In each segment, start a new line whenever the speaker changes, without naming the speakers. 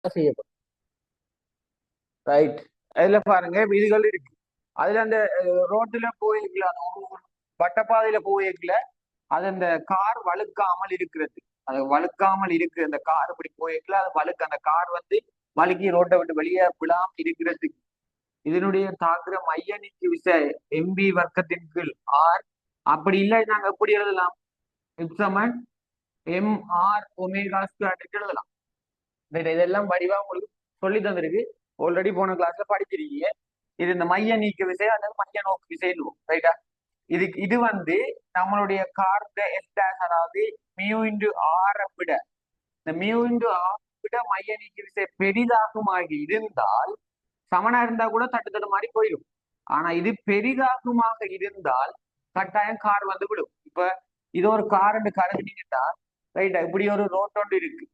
செய்யப்படும். ரைட். அதுல பாருங்க வீடுகள் இருக்கு. அதுல அந்த ரோட்டுல போயிருக்கல, அந்த ஒரு வட்டப்பாதையில போயிருக்கல, அது அந்த கார் வழுக்காமல் இருக்கிறது. அது வழுக்காமல் இருக்கு, அந்த கார் இப்படி போயிருக்கல, அது வழுக்கு, அந்த கார் வந்து வழுக்கி ரோட்டை விட்டு வெளியே விழாம இருக்கிறது. இதனுடைய தாக்குற மைய நீக்கு விசை எம்பி வர்க்கத்தின் கீழ் ஆர். அப்படி இல்லை நாங்க எப்படி எழுதலாம்? இப்சமன் எம் ஆர் ஒமேகா ஸ்கொயர் எழுதலாம். இதெல்லாம் வடிவா உங்களுக்கு சொல்லி தந்திருக்கு. ஆல்ரெடி போன கிளாஸ்ல படிச்சிருக்கீங்க. இது இந்த மைய நீக்க விசை அல்லது மைய நோக்கு விசைன்னு, ரைட்டா? இது வந்து நம்மளுடைய கார்ட எஸ் டேஷ், அதாவது மியூ இன்டு ஆரை விட, இந்த மியூ இன்டு ஆர் விட மைய நீக்க விசை பெரிதாகுமாகி இருந்தால், சமனா இருந்தா கூட தட்டு தட்டு மாதிரி போயிடும். ஆனா இது பெரிதாகுமாக இருந்தால் கட்டாயம் கார் வந்து விடும். இப்ப இது ஒரு கார் என்று கருதுனீங்கன்னா, ரைட்டா, இப்படி ஒரு ரோட்டோண்டு இருக்கு,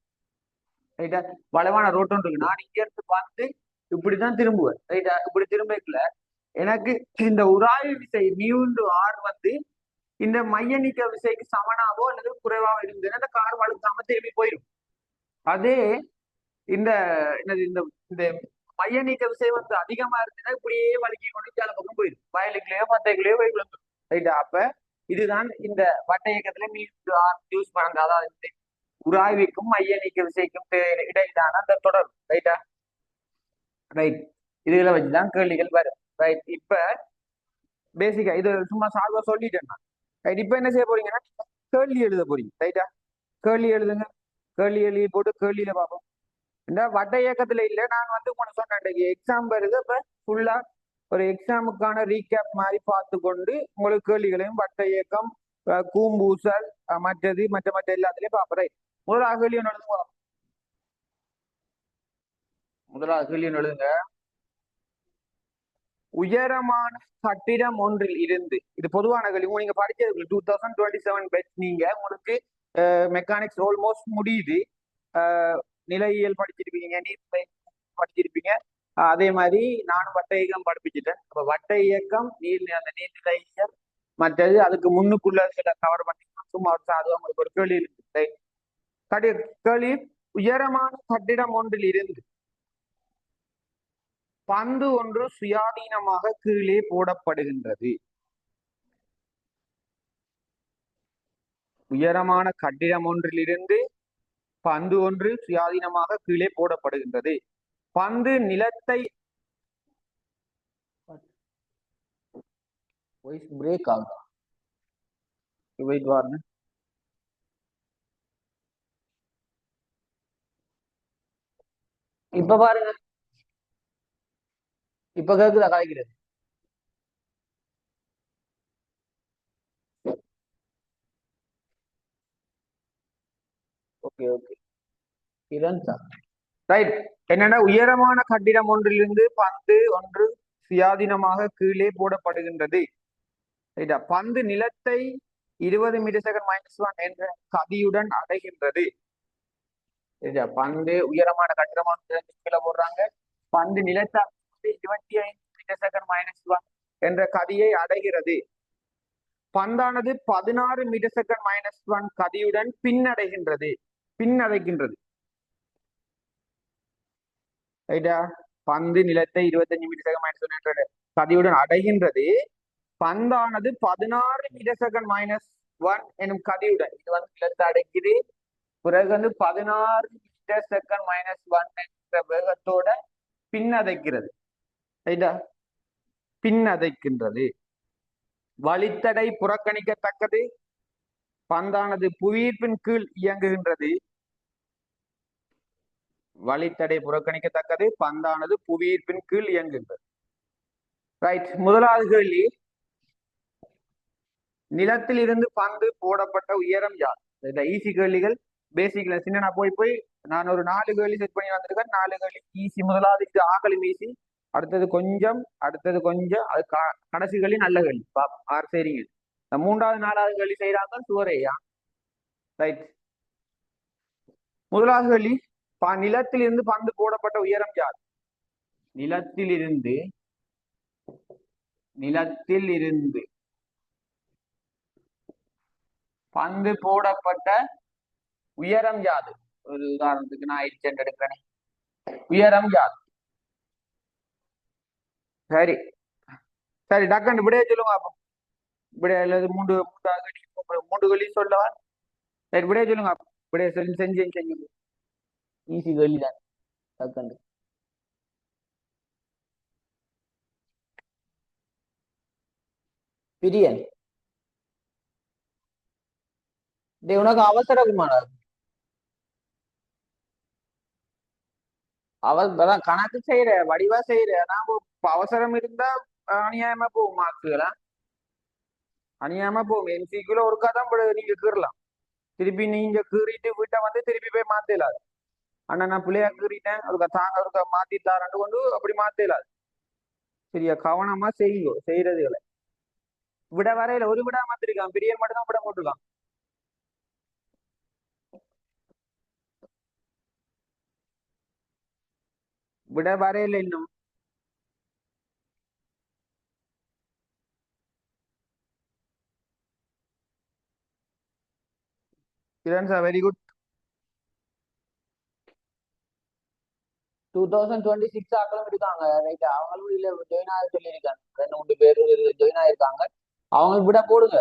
ரைட்டா, வளவான ரோட்டோண்டு இருக்கு. நான் இங்க இருந்து வந்து இப்படிதான் திரும்புவேன், ரைட்டா. இப்படி திரும்பல எனக்கு இந்த உராய்வு விசை மியூ இன்டு ஆர் வந்து இந்த மைய நீக்க விசைக்கு சமனாவோ அல்லது குறைவாக இருந்ததுன்னா அந்த கார் வழுக்காம திரும்பி போயிடும். அதே இந்த என்னது இந்த இந்த மைய நீக்க விசை வந்து அதிகமா இருந்ததுன்னா இப்படியே வழுக்கி கொண்டு சில பக்கம் போயிடும், வயலுக்குள்ளேயோ பத்தைக்குள்ளேயோ போய் விழுந்துடும், ரைட்டா. அப்ப இதுதான் இந்த வட்ட இயக்கத்துல யூஸ் பண்ண, அதாவது உராய்வுக்கும் மைய நீக்க விசைக்கும் இடையிலான அந்த தொடர், ரைட்டா. ரைட். இதுல வச்சுதான் கேள்விகள் வரும். ரைட். இப்ப பேசிக்கா இது சும்மா சால்வா சொல்லிட்டேன் நான். ரைட். இப்ப என்ன செய்ய போறீங்கன்னா கேள்வி எழுத போறீங்க, ரைட்டா. கேள்வி எழுதுங்க. கேள்வி எழுதி போட்டு கேள்வியில பார்ப்போம். இந்த வட்ட இயக்கத்துல இல்ல, நான் வந்து உங்களுக்கு சொன்னேன் எக்ஸாம் வருது. அப்ப ஃபுல்லா ஒரு எக்ஸாமுக்கான ரீகேப் மாதிரி பார்த்து கொண்டு உங்களுக்கு கேள்விகளையும் வட்ட இயக்கம், கூம்பூசல், மற்றது மற்ற மற்ற எல்லாத்துலயும் பார்ப்பறேன். முதலாவது கேள்வி ஒன்று எழுதுங்க. முதலாவது கேள்வி ஒன்று எழுதுங்க. உயரமான கட்டிடம் ஒன்றில் இருந்து, இது பொதுவான கேள்வி, நீங்க படிச்சது 2027 பேட்ச், நீங்க உங்களுக்கு மெக்கானிக்ஸ் ஆல்மோஸ்ட் முடியுது. நிலையியல் படிச்சிருப்பீங்க, நீர் படிச்சிருப்பீங்க. அதே மாதிரி நானும் வட்ட இயக்கம் படிப்பிச்சுட்டேன். அப்ப வட்ட இயக்கம், அந்த நீர்நிலையியல், மற்றது அதுக்கு முன்னுக்குள்ள சில கவர் பண்ணி சும்மா அது உங்களுக்கு ஒரு கேள்வி இருக்கு. கேள்வி, உயரமான கட்டிடம் ஒன்றில் இருந்து பந்து ஒன்று சுயாதீனமாக கீழே போடப்படுகின்றது. உயரமான கட்டிடம் ஒன்றிலிருந்து பந்து ஒன்று சுயாதீனமாக கீழே போடப்படுகின்றது. பந்து நிலத்தை பிரேக் ஆகுதா? இப்ப பாருங்க, இப்ப கேக்குதா கலைக்கிறது? Okay okay. ரைட். என்னன்னா உயரமான கட்டிடம் ஒன்றிலிருந்து பந்து ஒன்று சுயாதீனமாக கீழே போடப்படுகின்றது. ரைட்டா. பந்து நிலத்தை 20 மீட்டர் செகண்ட் -1 என்ற கதியுடன் அடைகின்றது. பந்து உயரமான கட்டிடம் கீழே போடுறாங்க. பந்து நிலத்தை 25 மீட்டர் செகண்ட் -1 என்ற கதியை அடைகிறது. பந்தானது 16 மீட்டர் செகண்ட் -1 கதியுடன் பின்னடைகின்றது. பின்னடைகின்றது, ரைட்டா. பந்து நிலத்தை 25 மீட்டர் செகண்ட் -1 என்ற கதியுடன் அடைகின்றது. பந்தானது 16 மீட்டர் செகண்ட் -1 எனும் கதியுடன், இது வந்து நிலத்தை அடைக்குது. பிறகு வந்து 16 மீட்டர் செகண்ட் -1 என்ற வேகத்தோட பின்னதைக்கிறது, ரைட்டா. பின்னதைக்கின்றது. வழித்தடை புறக்கணிக்கத்தக்கது. பந்தானது புவியீர்ப்பின் கீழ் இயங்குகின்றது. வழித்தடை புறக்கணிக்கத்தக்கது. பந்தானது புவியீர்ப்பின் கீழ் இயங்குகின்றது. ரைட். முதலாவது கேள்வி, நிலத்தில் இருந்து பந்து போடப்பட்ட உயரம் யார்? ஈஸி கேள்விகள், பேசிக்ல சின்ன நான் போய் நான் ஒரு 4 கேள்வி செட் பண்ணி வந்திருக்கேன். 4 கேள்வி ஈஸி. முதலாவது இது ஆகலும் ஈஸி, அடுத்தது கொஞ்சம், அடுத்தது கொஞ்சம், அது கடைசி கேள்வி நல்ல கேள்வி. ஆறு சரிங்க. மூன்றாவது 4வது கேள்வி செய்யறாங்க சுவரையா. ரைட். முதலாவது கேள்வி, நிலத்தில் இருந்து பந்து போடப்பட்ட உயரம் யார்? நிலத்தில் இருந்து பந்து போடப்பட்ட உயரம் யாது? ஒரு உதாரணத்துக்கு நான் 8 சென்ட் எடுக்கிறேன். உயரம் யாது? சரி சரி டக்குன்னு விடைய சொல்லுங்க அப்போ. விடைய அல்லது மூன்று மூன்று கேள்வி சொல்லவா? சரி விடைய சொல்லுங்க அப்போ. விடைய சொல்லி செஞ்சு செஞ்சு ஈஸி கேள்வி தான் டக்குன்னு. பிரியன். டேய் உனக்கு அவசரகுமாரா? அதான் கணக்கு செய்யற வடிவா செய்யற. நான் இப்ப அவசரம் இருந்தா அநியாயமா போகும் மார்க்குகளா. அநியாயமா போகும். எம்சிக்குள்ள ஒருக்கா தான் நீங்க கீறலாம். திருப்பி நீங்க கீறிட்டு வீட்டை வந்து திருப்பி போய் மாத்தலாது. ஆனா நான் பிள்ளையா கீறிட்டேன் ஒருக்கா தாங்க ஒருக்கா மாத்திட்டாரண்டு கொண்டு அப்படி மாத்தலாது. சரியா கவனமா செய்யும் செய்யறதுகளை. விட வரையில ஒரு விடா மாத்திருக்கான். பிரியன் மட்டும் தான் விட போட்டுருக்கான். விட வரையில இன்னும். Kiran sir very good. 2026 ஆக்களும் இருக்காங்க ரைட். அவங்களும் இல்ல ஜாயின் ஆக சொல்லியிருக்காங்க. 2 3 பேர் ஜாயின் ஆயிருக்காங்க. அவங்களுக்கு விட போடுங்க.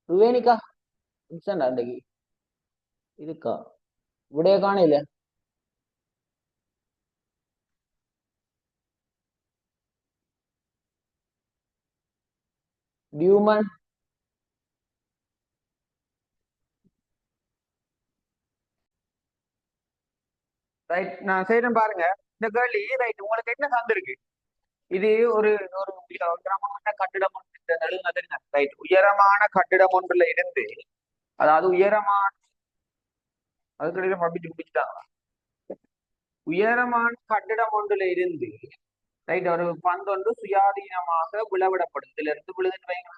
ருவேனிகா அன்றைக்கு இருக்கா? விடைய காணையில. டியூமன். ரைட் நான் செய்யறேன் பாருங்க. இந்த கேள்வி ரைட் உங்களுக்கு என்ன சார்ந்திருக்கு? இது ஒரு ஒரு உயரமான கட்டிடம் ஒன்று நெடுங்க ரைட். உயரமான கட்டிடம் ஒன்றுல இருந்து அதாவது உயரமான அதுக்கடையில பப்பிச்சு பிடிச்சிட்டாங்க. உயரமான கட்டிடம் ஒன்றுல இருந்து ரைட் ஒரு பந்து ஒன்று சுயாதீனமாக விளவிடப்படுது. இதுல இருந்து விழுதுன்னு வைங்க.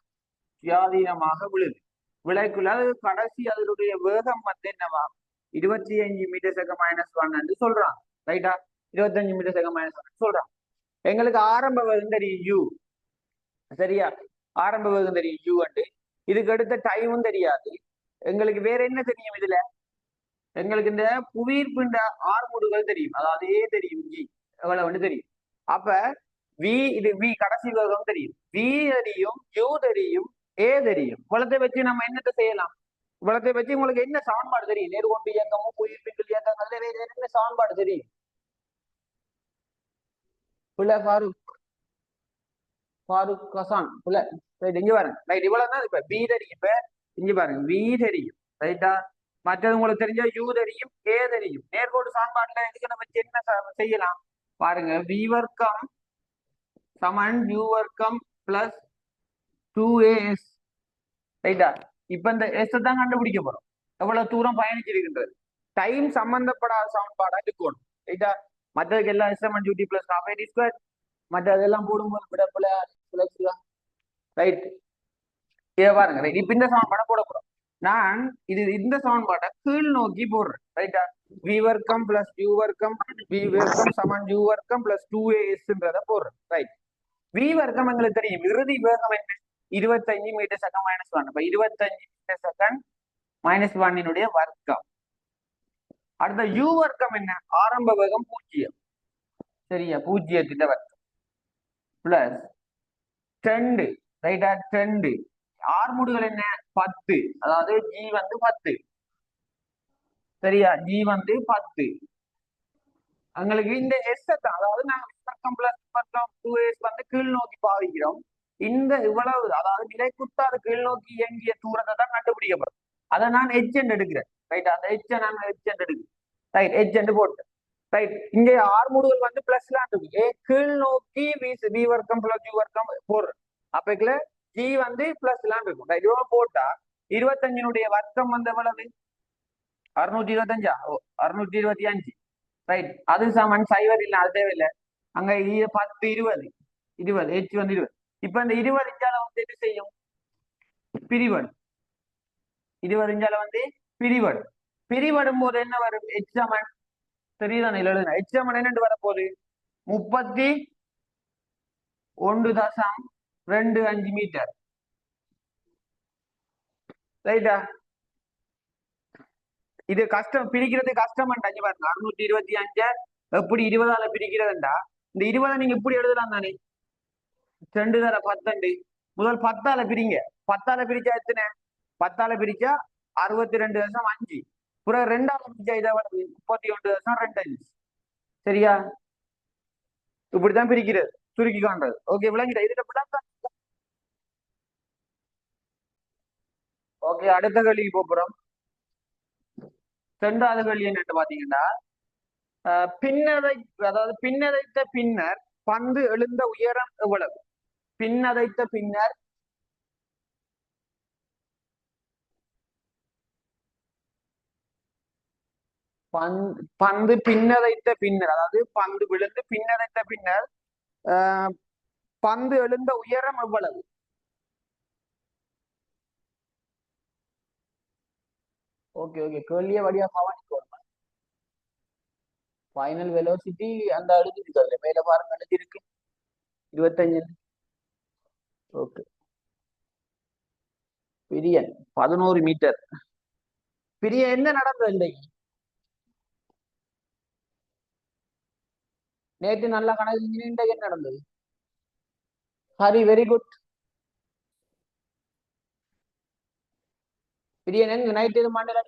சுயாதீனமாக விழுது. விளைக்குள்ள அது கடைசி அதனுடைய வேகம் வந்து என்னவா 25 மீட்டர்/s -1 சொல்றான். ரைட்டா 25 மீட்டர்/s சொல்றான். எங்களுக்கு ஆரம்ப வேகம் தெரியும் யூ. சரியா ஆரம்ப வேகம் தெரியும் யூ அண்டு. இதுக்கு அடுத்த டைமும் தெரியாது. எங்களுக்கு வேற என்ன தெரியும் இதுல? எங்களுக்கு இந்த புவியீர்ப்பிண்ட ஆர்முடுகள் தெரியும். அதாவது ஏ தெரியும் ஜி எவ்வளவு தெரியும். அப்ப வி இது வி கடைசி வேகம் தெரியும். வி தெரியும் யூ தெரியும் ஏ தெரியும். இவ்வளத்தை வச்சு நம்ம என்னத்தை செய்யலாம்? இவ்வளத்தை வச்சு உங்களுக்கு என்ன சமன்பாடு தெரியும்? நேர்கொண்டு இயக்கமும் புவியீர்ப்பில் இயக்கங்கள்ல வேற என்ன சமன்பாடு தெரியும்? புள்ள ஃபாரூக் ஃபாரூக் கசான் புள்ள. ரைட் இங்க பாருங்க. ரைட் இவ்வளவுதான். இப்ப பி தெரியும். இப்ப இங்க பாருங்க வி தெரியும். ரைட்டா மற்றது உங்களுக்கு தெரிஞ்ச யூ தெரியும் ஏ தெரியும். நேர்கோடு சமன்பாட்டுல இதுக்கு நம்ம என்ன செய்யலாம் பாருங்க. வி வர்க்கம் சமன் யூ வர்க்கம் பிளஸ் 2as. ரைட்டா இப்ப இந்த எஸ் தான் கண்டுபிடிக்க போறோம். எவ்வளவு தூரம் பயணிச்சிருக்கின்றது. டைம் சம்பந்தப்படாத சமன்பாடா இருக்கணும். ரைட்டா மற்றதுக்கு எல்லாம் எஸ்எம் டியூட்டி பிளஸ் ஹாஃப் ஐடி ஸ்கொயர் மற்றதெல்லாம் போடும்போது விடப்பல ரைட். இதை பாருங்க ரைட். இப்ப இந்த சமன்பாடை போட போறோம். நான் இது இந்த சமன்பாட்டை கீழ் நோக்கி போடுறேன். ரைட்டா வி வர்க்கம் பிளஸ் யூ வர்க்கம் வி வர்க்கம் சமன் யூ வர்க்கம் பிளஸ் 2as போடுறேன். ரைட் வி வர்க்கம் எங்களுக்கு தெரியும். இறுதி வேகம் என்ன? 25 மீட்டர்/s -1. இப்ப 25 மீட்டர்/s வர்க்கம். அடுத்த யூ வர்க்கம் என்ன? ஆரம்ப வேகம் 0. சரியா 0 வர்க்கம் பிளஸ் 2. ரைட்டா 2 ஆர்முடுகள் என்ன 10. அதாவது ஜி வந்து 10. சரியா ஜி வந்து 10. எங்களுக்கு இந்த எஸ் தான் அதாவது நாங்க வர்க்கம் பிளஸ் வர்க்கம் 2s வந்து கீழ் நோக்கி பாவிக்கிறோம். இந்த இவ்வளவு அதாவது நிலைக்குத்தாறு கீழ் நோக்கி இயங்கிய தூரத்தை தான் கண்டுபிடிக்கப்படும். அதை நான் எச் என்று எடுக்கிறேன். ரைட் அந்த எச் நான் எச் என்று எடுக்கிறேன். ரைட் எச் என்று போட்டு ரைட். இங்கே ஆர்முடுகள் வந்து பிளஸ்லாம் இருக்கு. கீழ் நோக்கி வி வர்க்கம் பிளஸ் யூ வர்க்கம் போடுறேன். அப்ப ஜி வந்து பிளஸ்லாம் இருக்கும். ரைட் இவ்வளவு போட்டா 25 வர்க்கம் வந்து எவ்வளவு 625. 625. ரைட் அது சமன் சைவர் இல்லை அது தேவையில்லை. அங்க 10 20 20 ஹெச் வந்து 20. இப்ப இந்த 20 இஞ்சால வந்து என்ன செய்யும்? பிரிவடும். 20 இஞ்சால வந்து பிரிவடும். பிரிவடும் போது என்ன வரும்? ஹெச் சமன் தெரியுதானே எழுதுனா ஹெச் சமன் என்னண்டு வரப்போகுது 31.25 மீட்டர். ரைட்டா இது கஷ்டம், பிரிக்கிறது கஷ்டமாண்டா. இங்க பாருங்க, 625 எப்படி 20ஆல பிரிக்கிறதுண்டா, இந்த 20 நீங்க இப்படி எழுதலாம் தானே. 2 தர 10. முதல் 10ஆல பிரிங்க. 10ஆல பிரிச்சா எத்தனை? 10ஆல பிரிச்சா 62.5. பிறகு 2ஆல பிரிச்சா இதை 31.25. சரியா? இப்படித்தான் பிரிக்கிறது, சுருக்கி காண்றது. ஓகே, விளங்கிட்ட இதுல விளக்கம். ஓகே, அடுத்த கேள்விக்கு போறோம். 2வது கேள்வி என்னன்னு பாத்தீங்கன்னா, பின்னதை, அதாவது பின்னதைத்த பின்னர் பந்து எழுந்த உயரம் எவ்வளவு? பின்னதைத்த பின்னர் பந்து பின்னதைத்த பின்னர், அதாவது பந்து விழுந்து பின்னதைத்த பின்னர் பந்து எழுந்த உயரம் எவ்வளவு? ஓகே ஓகே, கேள்விய வழியா கவனிக்கணும். ஃபைனல் வெலோசிட்டி அந்த எழுதி இருக்கு, மேல பாருங்க எழுதி இருக்கு 25. ஓகே, பிரியன் 11 மீட்டர். பிரிய என்ன நடந்தது இன்றைக்கு? நேற்று நல்லா கணக்கு இன்றைக்கு என்ன நடந்தது? Hari, very good. பிரியன் எங்க நைட் இது மண்டல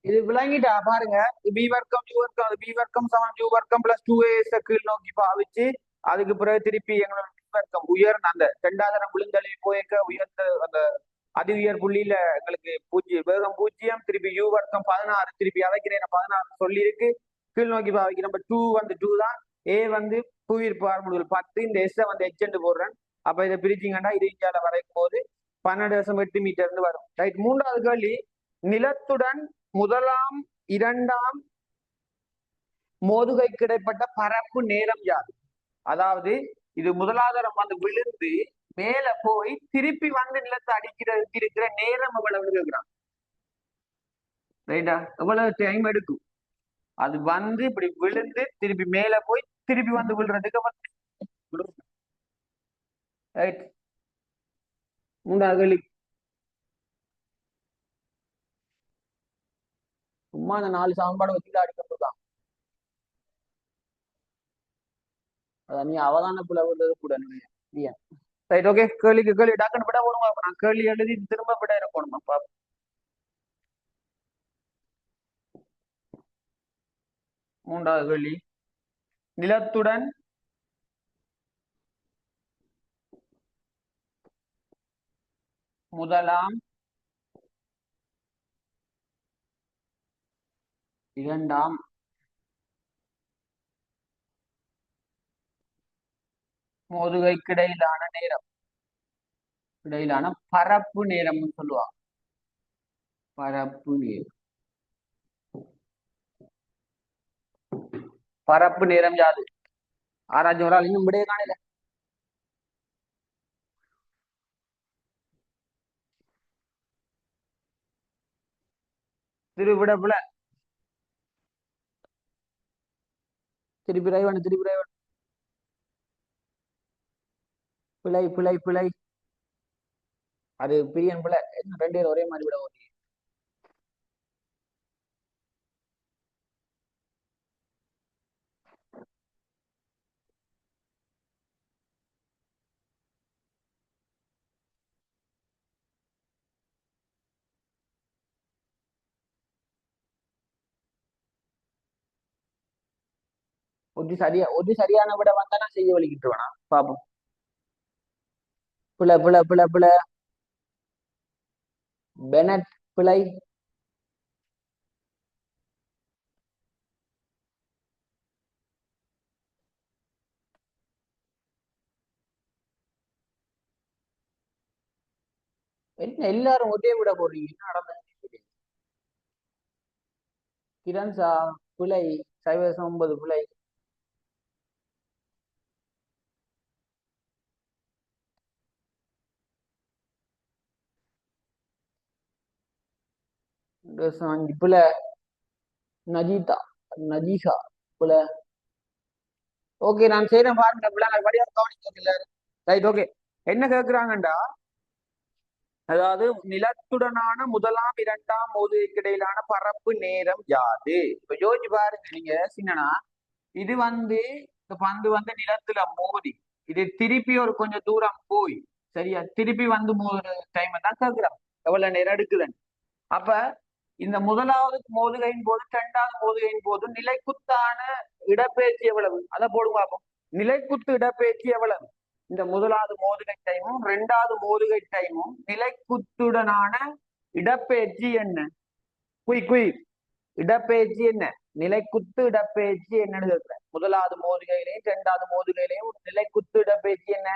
இது விளங்கிட்டா பாருங்க. பி வர்க்கம் யூ வர்க்கம், பி வர்க்கம் சமம் யூ வர்க்கம் பிளஸ் 2as கீழ் நோக்கி பாவிச்சு, அதுக்கு பிறகு திருப்பி எங்களோட பி வர்க்கம் உயர்ந்த அந்த 2ஆவது விழுந்தலை போய்க்க உயர்ந்த அந்த அதி உயர் புள்ளியில எங்களுக்கு வேகம் 0, திருப்பி யூ வர்க்கம் 16, திருப்பி அவைக்கிறேன் 16 சொல்லி இருக்கு. கீழ் நோக்கி பாவிக்க நம்ம 2 வந்து 2 தான். ஏ வந்து புவியீர்ப்பு பார்முதல் 10, இந்த எஸ் வந்து எச் போடுறேன். அப்ப இதை பிரிச்சிங்கன்னா இது இந்தியாவில வரைக்கும் போது 12.8 மீட்டர் வரும். ரைட். 3வது கேள்வி, நிலத்துடன் முதலாம் இரண்டாம் மோதுகை கிடைப்பட்ட பரப்பு நேரம் யாது? அதாவது இது முதலாதாரம் வந்து விழுந்து மேல போய் திருப்பி வந்து நிலத்தை அடிக்கிறதுக்கு இருக்கிற நேரம் எவ்வளவு கேட்கிறான். ரைட்டா? எவ்வளவு டைம் எடுக்கும் அது வந்து இப்படி விழுந்து திருப்பி மேல போய் திருப்பி வந்து விழுறதுக்கு? ரைட். 3வது கேள்வி, சும்மா அந்த 4 சமன்பாடு வச்சுட்டு அடிக்கப்பட்டிருக்கான். அதான் நீ அவதான புல விடுறது கூட இல்லையா? ரைட். ஓகே, கேள்விக்கு கேள்வி டக்குன்னு விட போடுங்க. நான் கேள்வி எழுதி திரும்ப விட இருக்கணும். 3வது கேள்வி, நிலத்துடன் முதலாம் இரண்டாம் மோதுகைக்கு இடையிலான நேரம், இடையிலான பரப்பு நேரம்னு சொல்லுவாங்க. பரப்பு நேரம், பரப்பு நேரம் யாது? ஆராய்ச்சி ஒரு ஆள் இன்னும் விடைய காணல. திருவிடப்புல திருப்பி ரைவன், திருப்பி ரைவன். பிழை பிழை பிழை, அது பிரியன் பிள்ளை. என்ன 2 பேரும் ஒரே மாதிரி விட ஓகே. ஒரு சரியான விட வந்தா நான் செய்ய வலிக்கிட்டு வேணாம் பாப்போம். பிள்ளை பிள்ளை பிள்ளை பிள்ளை, பெனட் பிள்ளை. என்ன எல்லாரும் ஒரே விட போடுறீங்க, என்ன நடந்தது? கிரண்சா பிழை, 0.9 பிழை. பிழை. நஜிதா, நஜீஷா பிழை. ஓகே, நான் செய்யறேன் பாருங்க. பிள்ளை வழியா கவனிக்க. ரைட். ஓகே, என்ன கேட்கிறாங்கண்டா, அதாவது நிலத்துடனான முதலாம் இரண்டாம் மோதுகைக்கு இடையிலான பரப்பு நேரம் யாது? இப்ப யோசிச்சு பாருங்க நீங்க சின்னனா, இது இந்த பந்து நிலத்துல மோதி இது திருப்பி ஒரு கொஞ்சம் தூரம் போய் சரியா திருப்பி மோதுற டைம் தான் கேட்கிறோம், எவ்வளவு நேரம் எடுக்குதுன்னு. அப்ப இந்த முதலாவது மோதுகையின் போது இரண்டாவது மோதுகையின் போது நிலைக்குத்தான இடப்பெயர்ச்சி எவ்வளவு, அதை போடுங்க பார்ப்போம். நிலைக்குத்து இடப்பெயர்ச்சி எவ்வளவு? இந்த முதலாவது மோதுகை டைமும் இரண்டாவது மோதுகை டைமும் நிலைக்குத்துடனான இடப்பெயர்ச்சி என்ன? குயிக் குயிக், இடப்பெயர்ச்சி என்ன? நிலைக்குத்து இடப்பெயர்ச்சி என்னன்னு கேட்கிறேன். முதலாவது மோதுகையிலையும் இரண்டாவது மோதுகையிலையும் நிலைக்குத்து இடப்பெயர்ச்சி என்ன?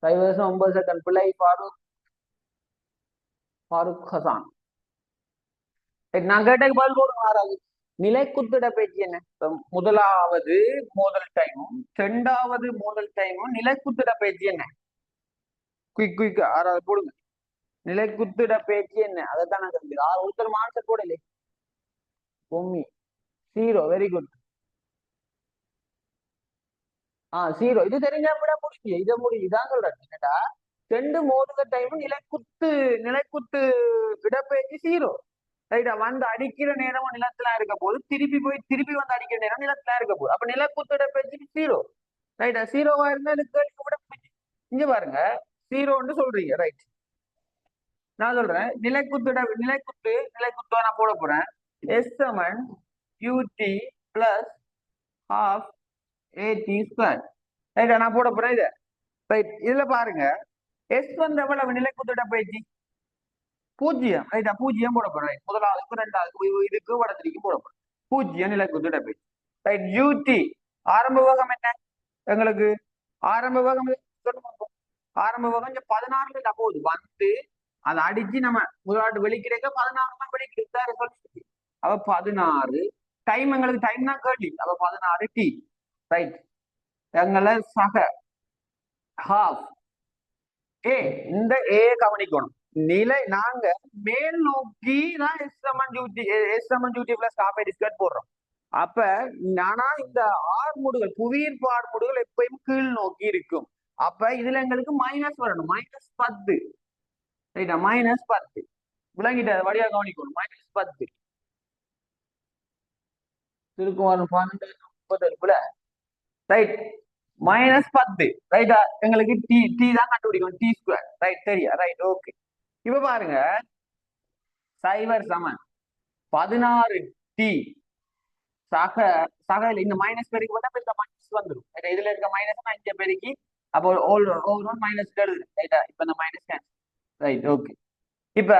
9 செகண்ட் பிள்ளை ஃபாரூக் ஹசான். நான் கேட்டதுக்கு பதில் போடுங்க. ஆறாவது நிலைக்குத்து இடப்பெயர்ச்சி என்ன? முதலாவது மோதல் டைமும் இரண்டாவது மோதல் டைமும் நிலைக்குத்து இடப்பெயர்ச்சி என்ன? குயிக் குயிக் ஆறாவது போடுங்க. நிலைக்குத்து இடப்பெயர்ச்சி என்ன? அதைத்தான் நான் கேட்கிறேன். ஒருத்தர் ஆன்சர் போடலே. பொம்மி 0. Very good. ஜீரோ. இது தெரிஞ்சா விட முடியும். இதை இதான் சொல்றேன். என்னடா ரெண்டு மோதுக டைமும் நிலைக்குத்து இடப்பெயர்ச்சி 0. ரைட்டா, அடிக்கிற நேரமும் நிலத்துல இருக்க போது, திருப்பி அடிக்கிற நேரம் நிலத்துல இருக்க போகுது. அப்ப நிலக்குத்து இடப்பெயர்ச்சி 0. ரைட்டா, 0வா இருந்தா கேள்வி விட முடியும். இங்க பாருங்க 0ன்னு சொல்றீங்க. ரைட், நான் சொல்றேன் நிலைக்குத்து நான் போட போறேன். S சமன் UT plus half AT square. ரைட்டா, நான் போட போறேன் இதை. ரைட், இதுல பாருங்க S எவ்வளவு நிலைக்குத்து இடப்பெயர்ச்சி? 0. ரைட்டா, 0 போட போறேன். முதலாவதுக்கு இரண்டாவது இதுக்கு வடத்திற்கு போட போறேன். 0 நிலைக்குத்து இடப்பெயர்ச்சி. ரைட், UT ஆரம்ப வேகம் என்ன எங்களுக்கு? ஆரம்ப வேகம் ஆரம்ப வேகம் 16 போகுது. அதை அடிச்சு நம்ம முதலாட்டு வெளிக்கிறக்க 16 தான் வெளிக்கிட்டு. அப்ப 16 டைம் எங்களுக்கு டைம் தான் கேள்வி. அப்ப 16 T. ரைட், எங்களை சக ஹாஃப் ஏ, இந்த ஏ கவனிக்கணும். நாங்க மேல் நோக்கி தான் S பிளஸ் ஹாஃப் டிஸ்கட் போடுறோம். அப்ப நானா இந்த ஆர்முடுகள் புவியீர்ப்பு ஆர்முடுகள் எப்பயும் கீழ் நோக்கி இருக்கும். அப்ப இதுல எங்களுக்கு மைனஸ் வரணும். -10. ரைட்டா, -10 விளங்கிட்ட வழியா கவனிக்கணும். -10 திருக்குமாரன் 12 ரைட், -10. ரைட்டா, எங்களுக்கு டி தான் கண்டுபிடிக்கணும். T square. ரைட், சரியா? Right, okay. இப்ப பாருங்க 0 சமன் 16 T சக இந்த மைனஸ் பெருக்கி போட்டா இந்த மைனஸ் வந்துடும். இதுல இருக்க மைனஸ் இங்க பெருக்கி அப்போ ஓவர் மைனஸ் எழுது. ரைட்டா, இப்ப இந்த மைனஸ் கேன்சல். Right, okay. இப்ப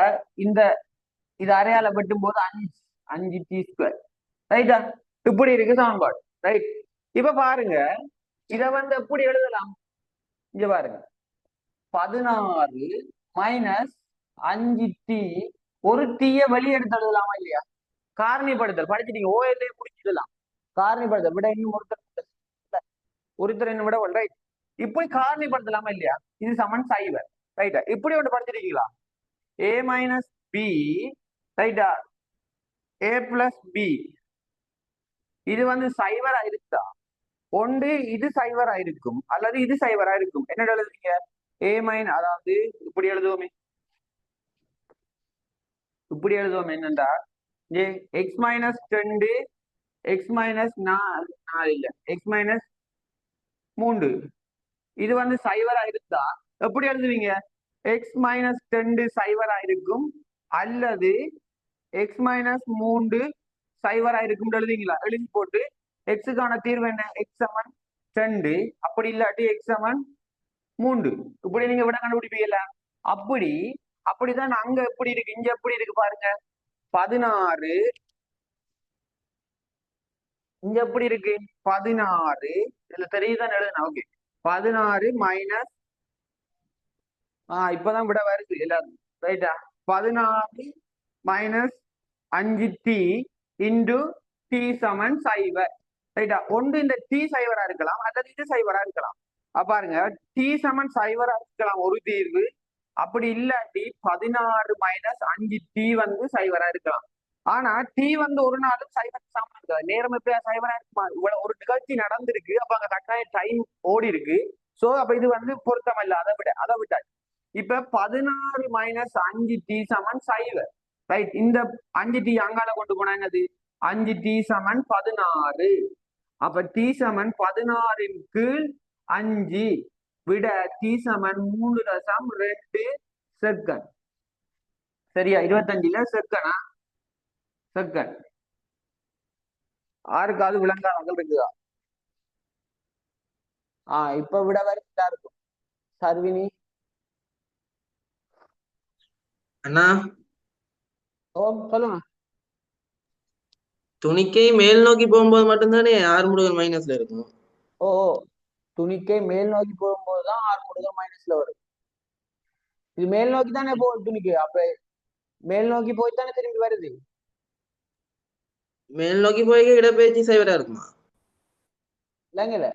இது அரையால வெட்டும் போது 5 T ஸ்கொயர். ரைட்டா, இப்படி இருக்கு சமன்பாடு. ரைட், இப்ப பாருங்க இத எப்படி எழுதலாம்? இங்க பாருங்க 16 மைனஸ் 5T, ஒரு டீய வெளியெடுத்து எழுதலாமா இல்லையா? காரணிப்படுத்தல் படிச்சுட்டீங்க. ஓஎல்ஏ முடிச்சிடலாம். காரணிப்படுத்தல் விட இன்னும் ஒருத்தர் என்ன விட ரைட், இப்படி காரணிப்படுத்தலாமா இல்லையா? இது சமன் 0. ரைட்டா, இப்படி ஒன்று படிச்சிருக்கீங்களா? A minus B. ரைட்டா, A பிளஸ் B. இது 0 இருக்கா? ஒன்று இது 0 இருக்கும் அல்லது இது 0 இருக்கும். என்ன எழுதுறீங்க? A மைனஸ், அதாவது இப்படி எழுதுவோமே என்னண்டா எக்ஸ் மைனஸ் 2 எக்ஸ் மைனஸ் 4 இல்ல எக்ஸ் மைனஸ் 3. இது 0 இருந்தா எப்படி எழுதுவீங்க? எக்ஸ் மைனஸ் 2 0 இருக்கும் அல்லது எக்ஸ் மைனஸ் 3 0 இருக்கும் எழுதுவீங்களா? எழுதி போட்டு எக்ஸுக்கான தீர்வு என்ன? எக்ஸ் சமன் 2, அப்படி இல்லாட்டி எக்ஸ் சமன் 3. இப்படி நீங்க விட கண்டுபிடிப்பீங்கல்ல. அப்படிதான் அங்க எப்படி இருக்கு, இங்க எப்படி இருக்கு பாருங்க. 16 இங்க எப்படி இருக்கு? 16 இதுல தெரியுதான் எழுதுனா. ஓகே, 16 மைனஸ் இப்பதான் விட வருது எல்லாரும். ரைட்டா, 16 மைனஸ் 5T இன்டு T சமன் 0. ரைட்டா, ஒன்று இந்த T 0 இருக்கலாம் அல்லது இது 0 இருக்கலாம். பாருங்க T சமன் 0 இருக்கலாம் ஒரு தீர்வு. அப்படி இல்லாட்டி 16 மைனஸ் 5T 0 இருக்கலாம். ஆனா T ஒரு நாளும் 0 சமம் இருக்காது. நேரம் எப்ப 0 இருக்குமா? இவ்வளவு ஒரு நிகழ்ச்சி நடந்திருக்கு. அப்ப அங்க கட்டாய டைம் ஓடி இருக்கு. சோ அப்ப இது வந்து பொருத்தம் இல்ல. அதை விட இப்ப 16 மைனஸ் 5t சமன் சைவர். ரைட், இந்த 5t அங்கால கொண்டு போனா என்னது? 5t சமன் 16. அப்ப t சமன் 16 கீழ் 5 விட t சமன் 3.2 செகண்ட். சரியா? 25ல செகண்டா? செகண்ட். ஆறுக்காவது விளங்காமல் இருக்குதா? இப்ப விட வரைக்கும் இருக்கும். சர்வினி
அண்ணா
ஓ சொல்லுங்க.
துணிக்கை மேல் நோக்கி போகும்போது மட்டும்தானே ஆறுமுடுகல் மைனஸ்ல இருக்கும்.
ஓ துணிக்கை மேல் நோக்கி போகும்போதுதான் 6 முடுகல் மைனஸ்ல வரும். இது மேல் நோக்கி தானே போகுது துணிக்கு. அப்ப மேல் நோக்கி போய் தானே திரும்பி வருது.
மேல் நோக்கி போய் இடப்பெயர்ச்சி சைவரா இருக்குமா?
இல்லைங்கல்ல.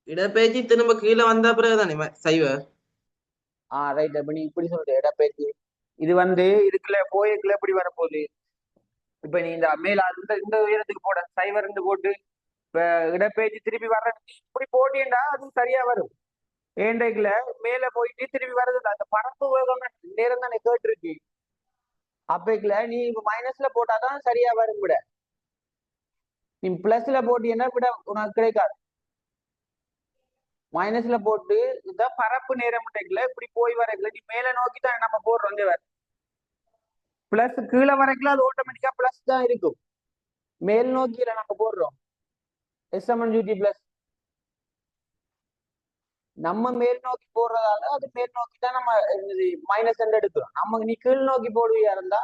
இடப்பெயர்ச்சி திரும்ப கீழே வந்த பிறகுதானே சைவர்.
ரைட். அப்ப நீ இப்படி சொல்ற இடப்பெயர்ச்சி. இது வந்து இதுக்குள்ள போய்க்குள்ள எப்படி வரப்போகுது? இப்ப நீ இந்த மேல இந்த உயரத்துக்கு போட சைவர் இருந்து போட்டு இப்ப இடப்பெயர்ச்சி திருப்பி வர்ற இப்படி போட்டீங்கன்னா அது சரியா வரும். ஏண்டைக்குல மேல போயிட்டு திருப்பி வர்றது அந்த பரப்பு வேகம் நேரம் தானே கேட்டிருக்கு. அப்பைக்குல நீ இப்ப மைனஸ்ல போட்டாதான் சரியா வரும். விட நீ பிளஸ்ல போட்டீங்கன்னா விட உனக்கு கிடைக்காது. மைனஸ்ல போட்டு இதான் பரப்பு நேரம் இப்படி போய் வரைக்கல நீ மேல நோக்கி தான் நம்ம போடுறோம். இங்க பிளஸ் கீழே வரைக்கும் அது ஆட்டோமேட்டிக்கா பிளஸ் தான் இருக்கும். மேல் நோக்கியில நம்ம போடுறோம் எஸ்எம்என்ஜிடி பிளஸ். நம்ம மேல் நோக்கி போடுறதால அது மேல் நோக்கி தான் நம்ம மைனஸ் எடுக்கிறோம். நம்ம நீ கீழ் நோக்கி போடுவியா இருந்தா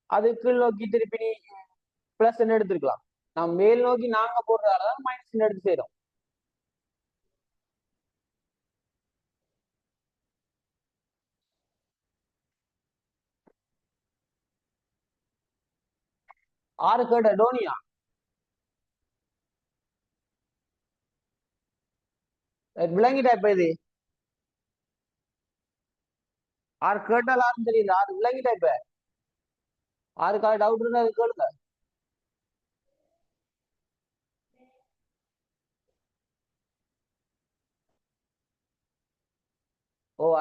அது கீழ் நோக்கி திருப்பி நீ பிளஸ் எடுத்துருக்கலாம். நம்ம மேல் நோக்கி நாங்க போடுறதாலதான் மைனஸ் எடுத்து செய்யறோம். ஆறு கேட்ட டோனியா விளங்கிட்டா? இப்ப இது ஆறு கேட்டால் ஆறும் தெரியல. ஆறு விளங்கிட்டா? இப்ப ஆறுக்கால டவுட் இருந்தா அது கேளுங்க.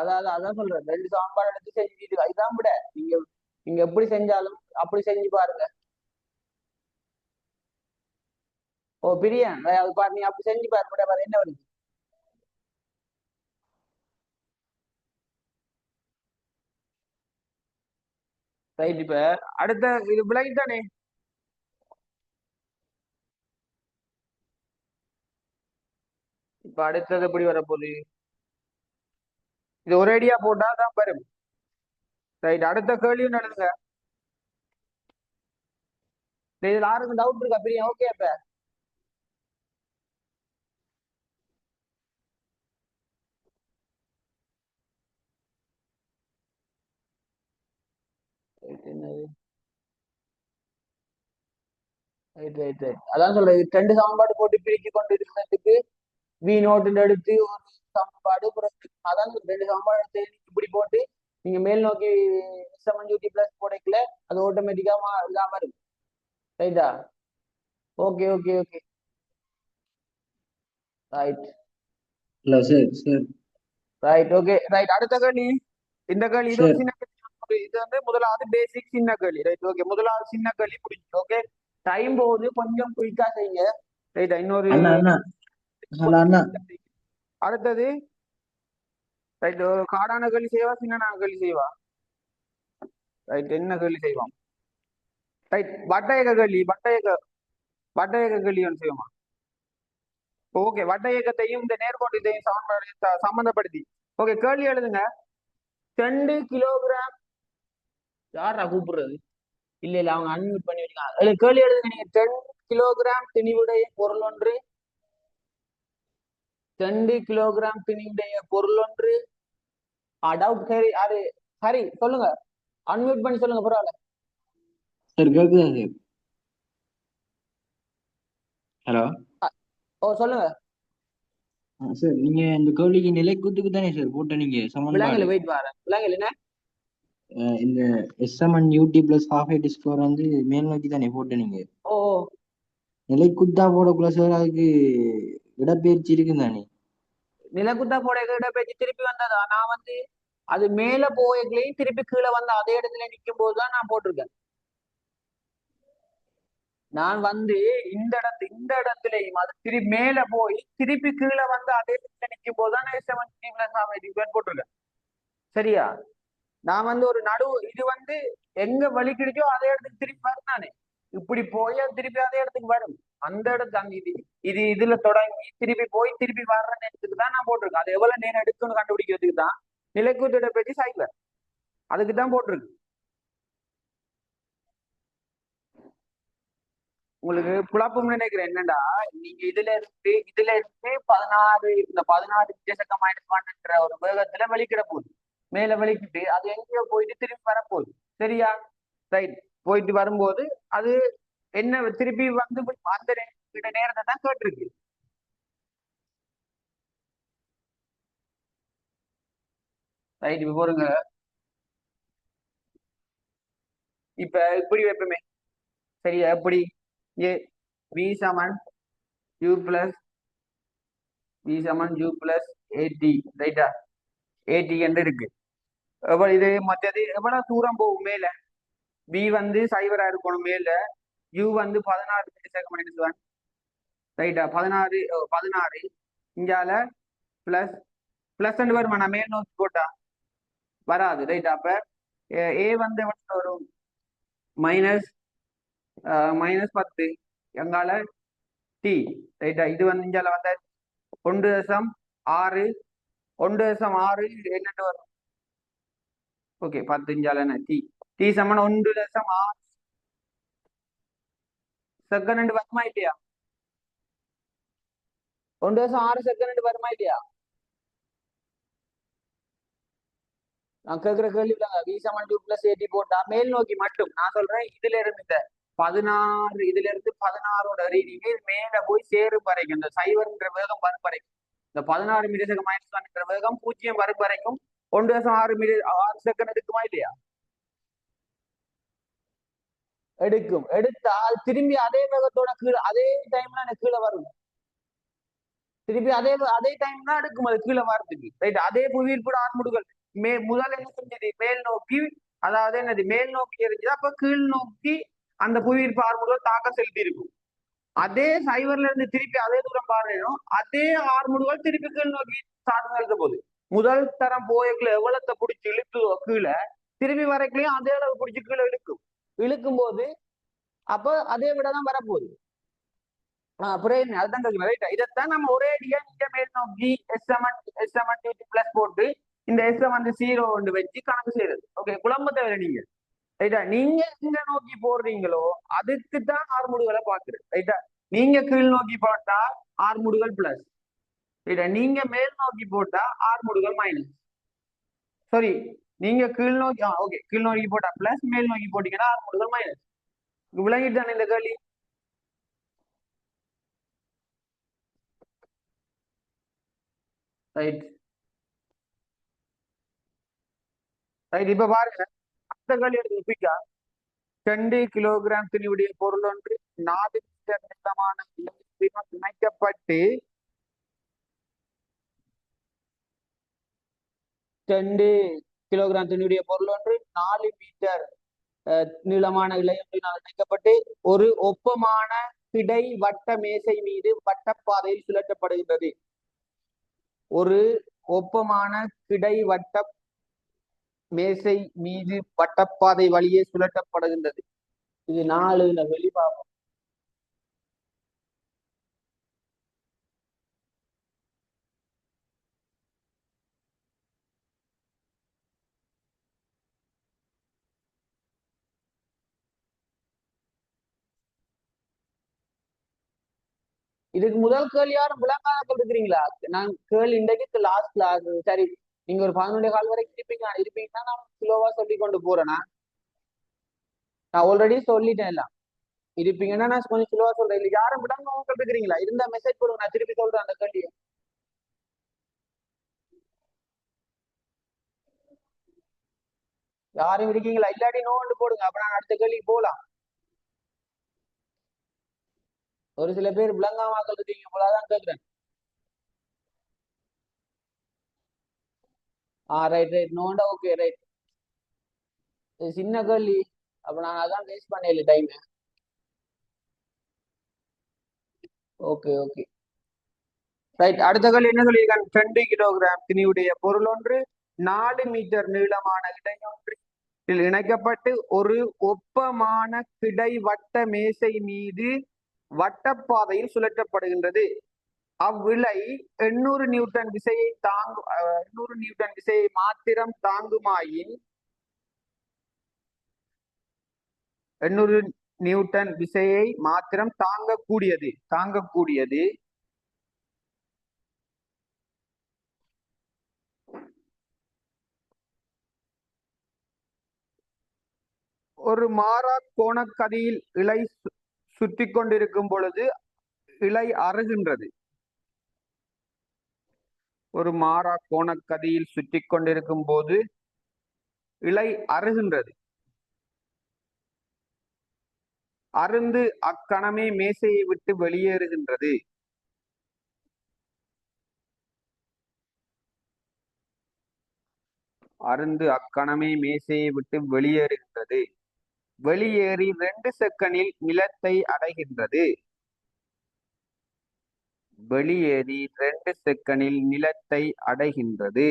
அதான் சொல்றேன். 2 சாம்பார் எடுத்து செஞ்சுட்டு அதுதான் விட. நீங்க நீங்க எப்படி செஞ்சாலும் அப்படி செஞ்சு பாருங்க. பிரியான் அது பாரு, நீ அப்படி செஞ்சு பாரு. விட வேற என்ன வருது? ரைட். இப்ப அடுத்த இது விலகி தானே. இப்ப அடுத்தது எப்படி வரப்போகுது? இது ஒரேடியா போட்டா தான் வரும். ரைட். அடுத்த கேள்வி நடந்துங்க. இதுல யாருக்கும் டவுட் இருக்கா? பிரியா ஓகே. இப்ப என்னது? Right right right. அதான் சொல்றேன். 2 சாம்பாடு போட்டு பிரிச்சு கொண்டு இருக்கிறதுக்கு வி நோட்டு எடுத்து ஒரு சாம்பாடு அதான் 2 சாம்பாடு எடுத்து இப்படி போட்டு நீங்க மேல் நோக்கி செவன் பிளஸ் போடக்கல அது ஆட்டோமேட்டிக்கா இதான் வரும். ரைட்டா? Okay okay okay. ரைட்.
இல்ல sir sir.
Right okay right. அடுத்த கேள்வி. இந்த கேள்வி இது ஒரு
சார்
சின்ன கேள்வி. இது வந்து முதலாவது பேசிக் சின்ன கேள்வி. Right okay. முதலாவது சின்ன கேள்வி முடிஞ்சு. ஓகே. டைம் போகுது, கொஞ்சம் குயிக்கா செய்யுங்க. ரைட்டா? இன்னொரு
அண்ணா அண்ணா ஹலோ அண்ணா.
அடுத்தது ரைட். காடான கேள்வி செய்வா, சின்ன கேள்வி செய்வா? ரைட். என்ன கேள்வி செய்வோம்? ரைட். வட்டயக கேள்வி. வட்டயக கேள்வி ஒன்று செய்வோமா? ஓகே. வட்ட இயக்கத்தையும் இந்த நேர்கோட்டு இதையும் சம்பந்தப்படுத்தி ஓகே கேள்வி எழுதுங்க. 2 கிலோகிராம். யாரா கூப்பிடுறது? இல்ல இல்ல, அவங்க அன்மியூட் பண்ணி வச்சுக்காங்க. கேள்வி எழுதுங்க நீங்க. 10 கிலோகிராம் திணிவுடைய பொருள் ஒன்று. 2 கிலோகிராம் திணிவுடைய பொருள் ஒன்று. டவுட் சரி. அது சரி சொல்லுங்க. அன்மியூட் பண்ணி சொல்லுங்க பரவாயில்ல.
சார் கேக்குதா சார்? ஹலோ.
சொல்லுங்க.
சார் நீங்க இந்த கேள்விக்கு நிலைக்கூத்துக்கு தானே சார் போட்ட நீங்க
விலங்கல்
சமன்பாடு?
வெயிட் வரேன். விலங்கல் என்ன?
இந்த எஸ்எம்என் யூடி பிளஸ் ஹாஃப் ஐடி ஸ்கோர் வந்து மேல் நோக்கி தானே போட்ட நீங்க?
ஓ
நிலைக்குத்தா போடக்குள்ள சார் அதுக்கு இடப்பெயர்ச்சி இருக்குதானே?
நிலக்குத்தா போட இடப்பெயர்ச்சி திருப்பி வந்ததா? நான் வந்து அது மேல போய்களையும் திருப்பி கீழே வந்து அதே இடத்துல நிற்கும் போதுதான் நான் போட்டிருக்கேன். நான் வந்து இந்த இடத்துலயும் அது திருப்பி மேல போய் திருப்பி கீழே வந்து அதே இடத்துல நிற்கும் போதுதான் போட்டிருக்கேன். சரியா? நான் வந்து ஒரு இது வந்து எங்க வழி கிடைச்சோ அதே இடத்துக்கு திருப்பி வரும் தானே. இப்படி போய் அது திருப்பி அதே இடத்துக்கு வரும். அந்த இடத்து அந்த இதுல தொடங்கி திருப்பி போய் திருப்பி வர்ற நேரத்துக்கு தான் நான் போட்டிருக்கேன். அது எவ்வளவு நேரம் எடுக்குன்னு கண்டுபிடிக்கிறதுக்கு தான் நிலைக்கூட்டோட பற்றி சைவர் அதுக்கு தான் போட்டிருக்கு. உங்களுக்கு குழப்பம் நினைக்கிறேன் என்னடா, நீங்க இதுல இருந்து 16 இந்த 16 -1 ஒரு வேகத்துல வெளிக்கிட போகுது. மேல வெளிக்கிட்டு அது எங்கேயோ போயிட்டு திருப்பி வரப்போகுது. சரியா? ரைட். போயிட்டு வரும்போது அது என்ன திருப்பி வந்து அந்த நேரத்தை தான் கேட்டிருக்கு. ரைட். இப்ப போருங்க, இப்ப இப்படி வைப்பமே. சரியா? எப்படி ஏ வி சமன் யூ பிளஸ் ஏடி. ரைட்டா? ஏடி என்று இருக்கு. இது மற்றது எவ்வளவு தூரம் போகும் மேல? பி வந்து சைவரா இருக்கணும் மேல. யூ வந்து 16 ரைட்டா? 16 இங்கால பிளஸ் பிளஸ் ரெண்டு வருமா? நான் மேல் நோக்கி போட்டா வராது. ரைட்டா? அப்ப ஏ வந்து எவ்வளவு வரும்? மைனஸ் -10 எங்கால டி. ரைட்டா? இது வந்து இங்கால வந்த 1.6 1.6 என்னட்டு வரும்? ஓகே 10 இங்கால என்ன டி டி சமன் 1.6 செகண்ட் வருமா இல்லையா? 1.6 செகண்ட் வருமா இல்லையா? நான் கேட்கிற கேள்வி வி சமன் 2 + 8 போட்டா மேல் நோக்கி மட்டும் நான் சொல்றேன். இதுல இருந்து இந்த 16 இதுல இருந்து 16ஓட ரீடிங் மேல போய் சேரும் வரைக்கும் இந்த சைவர்ன்ற வேகம் வரும் வரைக்கும் இந்த 16 மில்லிசெகண்ட் -1 வேகம் 0 வரும் வரைக்கும் 1.6 செகண்ட் எடுக்குமா இல்லையா? எடுக்கும். எடுத்தால் திரும்பி அதே வேகத்தோட கீழே அதே டைம்ல எனக்கு கீழே வரும். திருப்பி அதே டைம் தான் எடுக்கும் அது கீழே வரதுக்கு. ரைட்? அதே புவியீர்ப்பு ஆர்முடுகள் முதல் என்ன செஞ்சது? மேல் நோக்கி, அதாவது என்னது மேல் நோக்கி எரிஞ்சது. அப்ப கீழ் நோக்கி அந்த புவியீர்ப்பு ஆர்முடுகள் தாக்கம் செலுத்தி இருக்கும். அதே சைவர்ல இருந்து திருப்பி அதே தூரம் பாருணும், அதே ஆர்முடுகள் திருப்பி கீழ் நோக்கி தாக்கம் செலுத்த போகுது. முதல் தரம் போயக்குள்ள எவ்வளத்தை பிடிச்சி இழுக்குதோ கீழே, திருப்பி வரைக்கும் அதே அளவு பிடிச்சி கீழே இழுக்கும் போது அப்ப அதே விடதான் வரப்போகுது. அதுதான் ரைட்டா? இதைத்தான் நம்ம ஒரே அடியா இங்க மேல் நோக்கி S7 போட்டு இந்த S வந்து 0 வச்சு கணக்கு செய்யறது. ஓகே, குழம்ப தேவை நீங்க. ரைட்டா? நீங்க எங்க நோக்கி போடுறீங்களோ அதுக்கு தான் ஆர்முடுகளை பாக்குறது. ரைட்டா? நீங்க கீழ் நோக்கி போட்டா ஆர்முடுகள் பிளஸ். ரைட்டா? நீங்க மேல் நோக்கி போட்டா ஆர்முடுகள் மைனஸ். சாரி, நீங்க கீழ் நோக்கி ஓகே கீழ் நோக்கி போட்டா பிளஸ், மேல் நோக்கி போட்டீங்கன்னா ஆர்முடுகள் மைனஸ். விளங்கிட்டு தானே இந்த கேள்வி? ரைட். ரைட். இப்ப பாருங்க, அந்த கேள்வி எடுத்து 2 கிலோகிராம் திணிவுடைய பொருள் ஒன்று 4 மீட்டர் நீளமான இணைக்கப்பட்டு 2 கிலோகிராம் திணிவுடைய பொருள் ஒன்று 4 மீட்டர் நீளமான இழையொன்றினால் இணைக்கப்பட்டு ஒரு ஒப்பமான கிடை வட்ட மேசை மீது வட்டப்பாதையில் சுழற்றப்படுகின்றது. ஒரு ஒப்பமான கிடை வட்ட மேசை மீது வட்டப்பாதை வழியே சுழற்றப்படுகின்றது. இது 4 வெளிப்பாகும். இதுக்கு முதல் கேள்வி யாரும் விளங்காத இருக்கிறீங்களா? நான் கேள்வி இன்றைக்கு லாஸ்ட் கிளாஸ். சரி, நீங்க ஒரு 11 கால் வரைக்கும் இருப்பீங்கன்னா நான் ஸ்லோவா சொல்லி கொண்டு போறேன்னா. நான் ஆல்ரெடி சொல்லிட்டேன் எல்லாம். இருப்பீங்கன்னா நான் கொஞ்சம் ஸ்லோவா சொல்றேன். இல்ல யாரும் விடாம இருக்கிறீங்களா? இருந்தா மெசேஜ் போடுங்க, நான் திருப்பி சொல்றேன் அந்த கேள்வியை. யாரும் இருக்கீங்களா? இல்லாட்டி நோண்டு போடுங்க, அப்ப நான் அடுத்த கேள்விக்கு போகலாம். ஒரு சில பேர் விளங்காம இருக்கீங்க போலதான் கேட்கிறேன். ரைட் ரைட் நோண்டா ஓகே ரைட். சின்ன கேள்வி. அப்ப நான் அதான் வேஸ்ட் பண்ணல டைம். Okay okay right. அடுத்த கேள்வி என்ன சொல்லியிருக்காங்க? 2 கிலோகிராம் திணிவுடைய பொருள் ஒன்று 4 மீட்டர் நீளமான இடையொன்றில் இணைக்கப்பட்டு ஒரு ஒப்பமான கிடைவட்ட மேசை மீது வட்டப்பாதையில் சுழற்றப்படுகின்றது. அவ்விலை 800 நியூட்டன் விசையை 800 நியூட்டன் விசையை மாத்திரம் தாங்குமாயின் 800 நியூட்டன் விசையை மாத்திரம் தாங்கக்கூடியது ஒரு மாறா கோணக்கதியில் இலை சுற்றி கொண்டிருக்கும் பொழுது இலை அறுகின்றது. ஒரு மாறா கோணக்கதியில் சுற்றி கொண்டிருக்கும் போது இலை அறுகின்றது. அருந்து அக்கணமே மேசையை விட்டு வெளியேறுகின்றது. அருந்து அக்கணமே மேசையை விட்டு வெளியேறுகின்றது. வெளியேறி 2 செகண்டில் நிலத்தை அடைகின்றது. வெளியேறி 2 செகண்டில் நிலத்தை அடைகின்றது.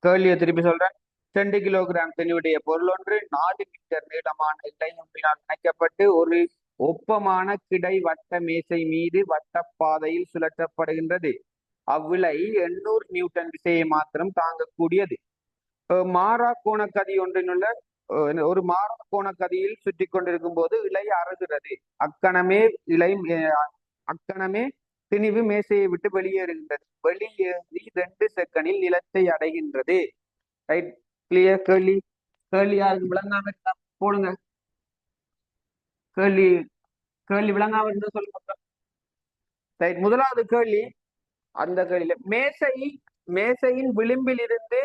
கேள்வியை திருப்பி சொல்றேன். 2 கிலோகிராம் திணிவுடைய பொருள் ஒன்று 4 மீட்டர் நீளமான இடையொன்றினால் இணைக்கப்பட்டு ஒரு ஒப்பமான கிடைவட்ட மேசை மீது வட்டப்பாதையில் சுழற்றப்படுகின்றது. அவ்விலை 800 நியூட்டன் விசையை மாத்திரம் தாங்கக்கூடியது. மாறா கோணக்கதி ஒன்றினுள்ள ஒரு மாறா கோணக்கதியில் சுற்றி கொண்டிருக்கும் போது இலை அறுகிறது. அக்கணமே திணிவு மேசையை விட்டு வெளியேறுகின்றது. வெளியேறி 2 செகண்டில் நிலத்தை அடைகின்றது. Right clear. கேள்வி யாருக்கு விளங்காம இருந்தா போடுங்க. கேள்வி விளங்காம இருந்தா சொல்லுங்க. ரைட். முதலாவது கேள்வி. அந்த கேள்வியில மேசையின் விளிம்பில் இருந்து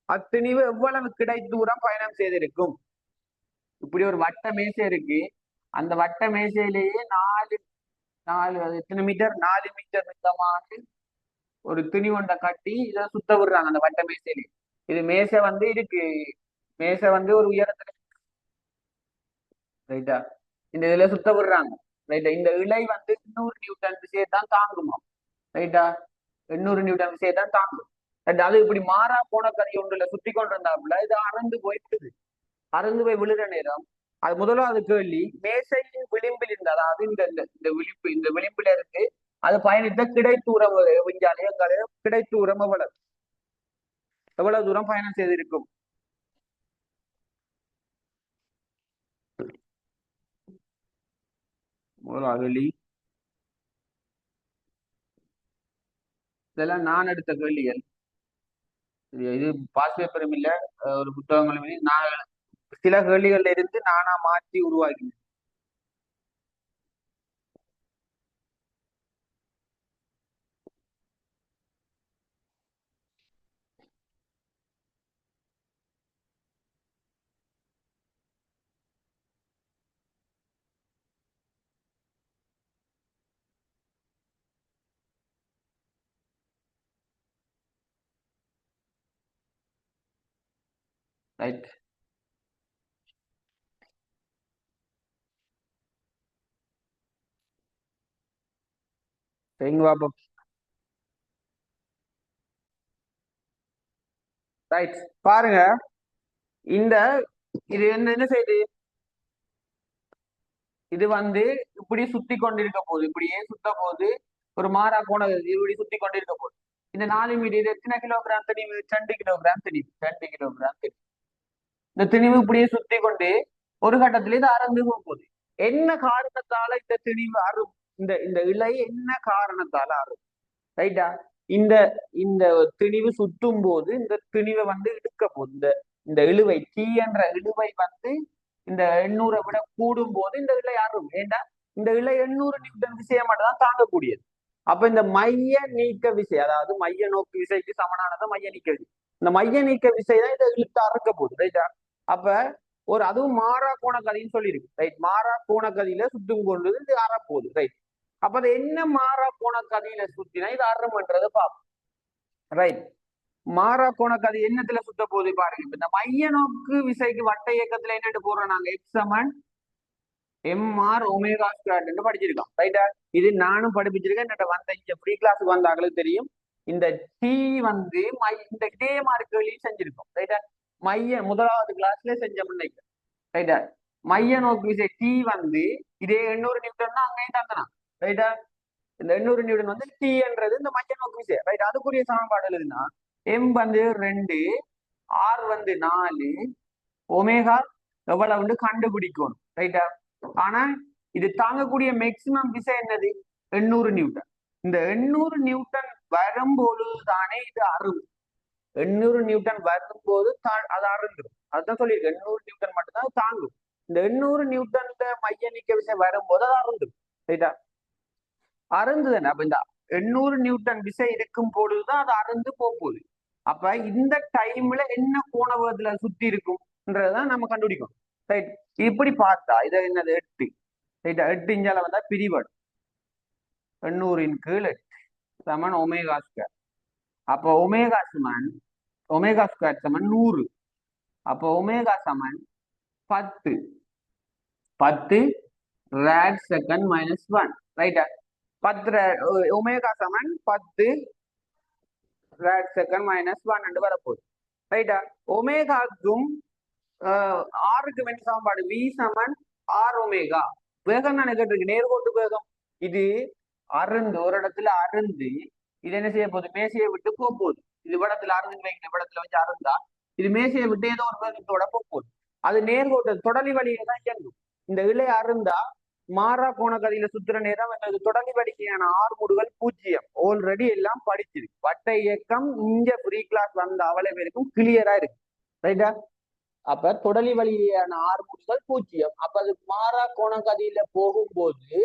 அத்திணிவு எவ்வளவு கிடை தூரம் பயணம் செய்திருக்கும்? இப்படி ஒரு வட்ட மேசை இருக்கு. அந்த வட்ட மேசையிலேயே 4 எத்தனை மீட்டர்? 4 மீட்டர் நீளமான ஒரு துணி ஒன்றை கட்டி இதை சுத்த விடுறாங்க அந்த வட்ட மேசையிலே. இது மேசை இருக்கு. மேசை ஒரு உயரத்துல, ரைட்டா? இந்த இதுல சுத்த விடுறாங்க, ரைட்டா? இந்த இலை 800 நியூட்டன் விசையை தான் தாங்குமா, ரைட்டா? 800 நியூட்டன் விசையை தான் தாங்கும். அது இப்படி மாறா போன கறி ஒன்றுல சுத்தி கொண்டு இருந்தாப்புல இது அறந்து போயிடுது. அறந்து போய் விழுற நேரம் அது முதலாவது கேள்வி. மேசையின் விளிம்பில் இருந்து, அதாவது இந்த விளிம்பில இருந்து அது பயணித்த கிடைத்தூரம் கிடைத்தூரம் எவ்வளவு தூரம் பயணம் செய்திருக்கும்? முதலாவது இதெல்லாம் நான் எடுத்த கேள்விகள். இது பாஸ் பேப்பரும் இல்ல, ஒரு புத்தகங்களும் இல்லை. நான் சில கேள்விகள்ல இருந்து நானா மாற்றி உருவாக்கினேன். ரைட். பாப்போம். ரைட். பாருங்க, இந்த இது என்ன செய்யுது? இது இப்படி சுத்தி கொண்டிருக்க போகுது. இப்படியே சுத்த போது ஒரு மாறா போனது இப்படி சுத்தி கொண்டிருக்க போகுது. இந்த 4 மீட்டர் இது எத்தனை கிலோகிராம் திணிவு? 2 கிலோகிராம் திணிவு. 2 கிலோகிராம் திணிவு. இந்த திணிவு இப்படியே சுத்தி கொண்டு ஒரு கட்டத்துல இது அறந்து போகுது. என்ன காரணத்தால இந்த திணிவு அறும்? இந்த இலை என்ன காரணத்தால அறும்? ரைட்டா? இந்த இந்த திணிவு சுற்றும் போது இந்த திணிவை இழுக்க போகுது. இந்த இழுவை தீ என்ற இழுவை இந்த 800 விட கூடும் போது இந்த இலை அறும். ஏண்டா இந்த இலை 800 நியூட்டன் விசையை மட்டும் தான் தாங்கக்கூடியது. அப்ப இந்த மைய நீக்க விசை, அதாவது மைய நோக்கு விசைக்கு சமனானதான் மைய நீக்க விசை. இந்த மைய நீக்க விசை தான் இதை இழுத்து அறுக்க போகுது, ரைட்டா? அப்ப அதுவும் மாறா கோணக்கதின்னு சொல்லியிருக்கு, ரைட்? மாறா கோணக்கதியில சுத்தும் கொண்டு இது அறப்போகுது, ரைட்? அப்ப அது என்ன மாறா போன கதியில சுத்தினா இது அறம்ன்றதை பார்ப்போம். ரைட். மாறா போன கதி என்னத்துல சுத்த போகுது பாருங்க. இப்ப இந்த மைய நோக்கு விசைக்கு வட்ட இயக்கத்துல என்னட்டு போடுறோம் நாங்க எக்ஸ் சமன் எம்ஆர் ஒமேகா ஸ்கொயர் படிச்சிருக்கோம். ரைட்டா? இது நானும் படிப்பிச்சிருக்கேன். என்னட்ட வந்த இங்க ஃப்ரீ கிளாஸுக்கு வந்தாங்களுக்கு தெரியும். இந்த டி வந்து இந்த இதே மாதிரி கேள்வி செஞ்சிருக்கோம். ரைட்டா? முதலாவது கிளாஸ்ல செஞ்ச முன்னைக்கு. ரைட்டா? மைய நோக்கு விசை டி வந்து இதே 800 நியூட்டன் தான் அங்கேயும் தந்தனா. ரைட்டா? இந்த 800 நியூட்டன் வந்து டி என்றது இந்த மைய நோக்கு விசை. ரைட்? அதுக்குரிய சமன்பாடு எழுதுனா எம் வந்து 2, ஆர் வந்து 4, ஒமேகா எவ்வளவு கண்டுபிடிக்கணும். ரைட்டா? ஆனா இது தாங்கக்கூடிய மேக்சிமம் விசை என்னது? 800 நியூட்டன். இந்த 800 நியூட்டன் வரும்போது தானே இது அறும். 800 நியூட்டன் வரும்போது அது அருந்துடும். அதுதான் சொல்லியிருக்கு. 800 நியூட்டன் மட்டும்தான் தாங்கும். இந்த 800 நியூட்டன் மைய நீக்க விசை வரும்போது அது அருந்துடும். ரைட்டா? அருந்துதானே. அப்ப இந்த 800 நியூட்டன் விசை இருக்கும் பொழுதுதான் அது அருந்து போகுது. அப்ப இந்த டைம்ல என்ன கோண வேகத்துல சுத்தி இருக்கும்ன்றதான் நம்ம கண்டுபிடிக்கணும். ரைட்? இப்படி பார்த்தா இதை என்னது 8. ரைட்டா? 8 இஞ்சால வந்தா பிரிவடும். 800 கீழ் 8 சமன் ஒமேகா ஸ்கொயர். அப்போ ஒமேகா ஸ்கொயர் சமன் 100. அப்போ ஒமேகா சமன் 10 ரேட் செகண்ட் மைனஸ் 1. ரைட்டா? 10 ஒமேகா சமன் 10 ரேட் செகண்ட் மைனஸ் 1 என்று வரப்போகுது. ரைட்டா? ஒமேகாக்கும் ஆருக்கு வேண்டிய சமன்பாடு வி சமன் ஆர் ஒமேகா. வேகம் நான் கேட்டிருக்கு, நேர்கோட்டு வேகம். இது அருந்து ஒரு இடத்துல அருந்து இது என்ன செய்ய போகுது? மேசையை விட்டு போகுது. இது விடத்துல அருந்து வைக்கிற விடத்துல வச்சு அருந்தா இது மேசையை விட்டு ஏதோ ஒரு வேகத்தோட போகுது. அது நேர்கோட்டு தொடலி வழியில தான் இயங்கும். இந்த இலை அருந்தா மாறா கோண கதியில சுத்துற நேரம் தொடலி வடிக்கையான ஆறுமுடுகள் 0. ஆல்ரெடி எல்லாம் படிச்சிருக்கு. வட்ட இயக்கம் இங்க ஃப்ரீ கிளாஸ் வந்த அவ்வளவு பேருக்கும் கிளியரா இருக்கு. ரைட்டா? அப்ப தொடலி வழியான ஆறுமுடுகள் 0. அப்ப அது மாறா கோண கதியில போகும்போது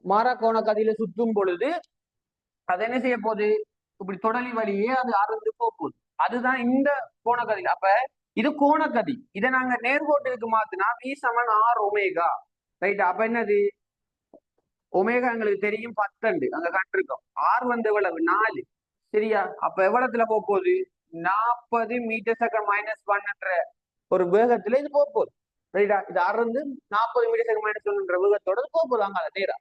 மாறா கோண கதியில சுத்தும் பொழுது அது என்ன செய்ய போகுது? இப்படி தொடலி வழியே அது அறுந்து போகுது. அதுதான் இந்த கோணக்கதி. அப்ப இது கோணக்கதி. இதை நாங்க நேர்கோட்டுக்கு மாத்தினா வி சமன் ஆர் ஒமேகா. ரைட்? அப்ப என்னது? ஒமேகா எங்களுக்கு தெரியும் 10 அங்க கண்டிருக்கோம். ஆர் வந்து எவ்வளவு? 4. சரியா? அப்ப எவ்வளவுல போகுது? 40 மீட்டர் செகண்ட் மைனஸ் 1 என்ற ஒரு வேகத்துல இது போகுது. ரைட்டா? இது அறுந்து 40 மீட்டர் செகண்ட் மைனஸ் 1 என்ற வேகத்தோட போகுது. அங்க நேரா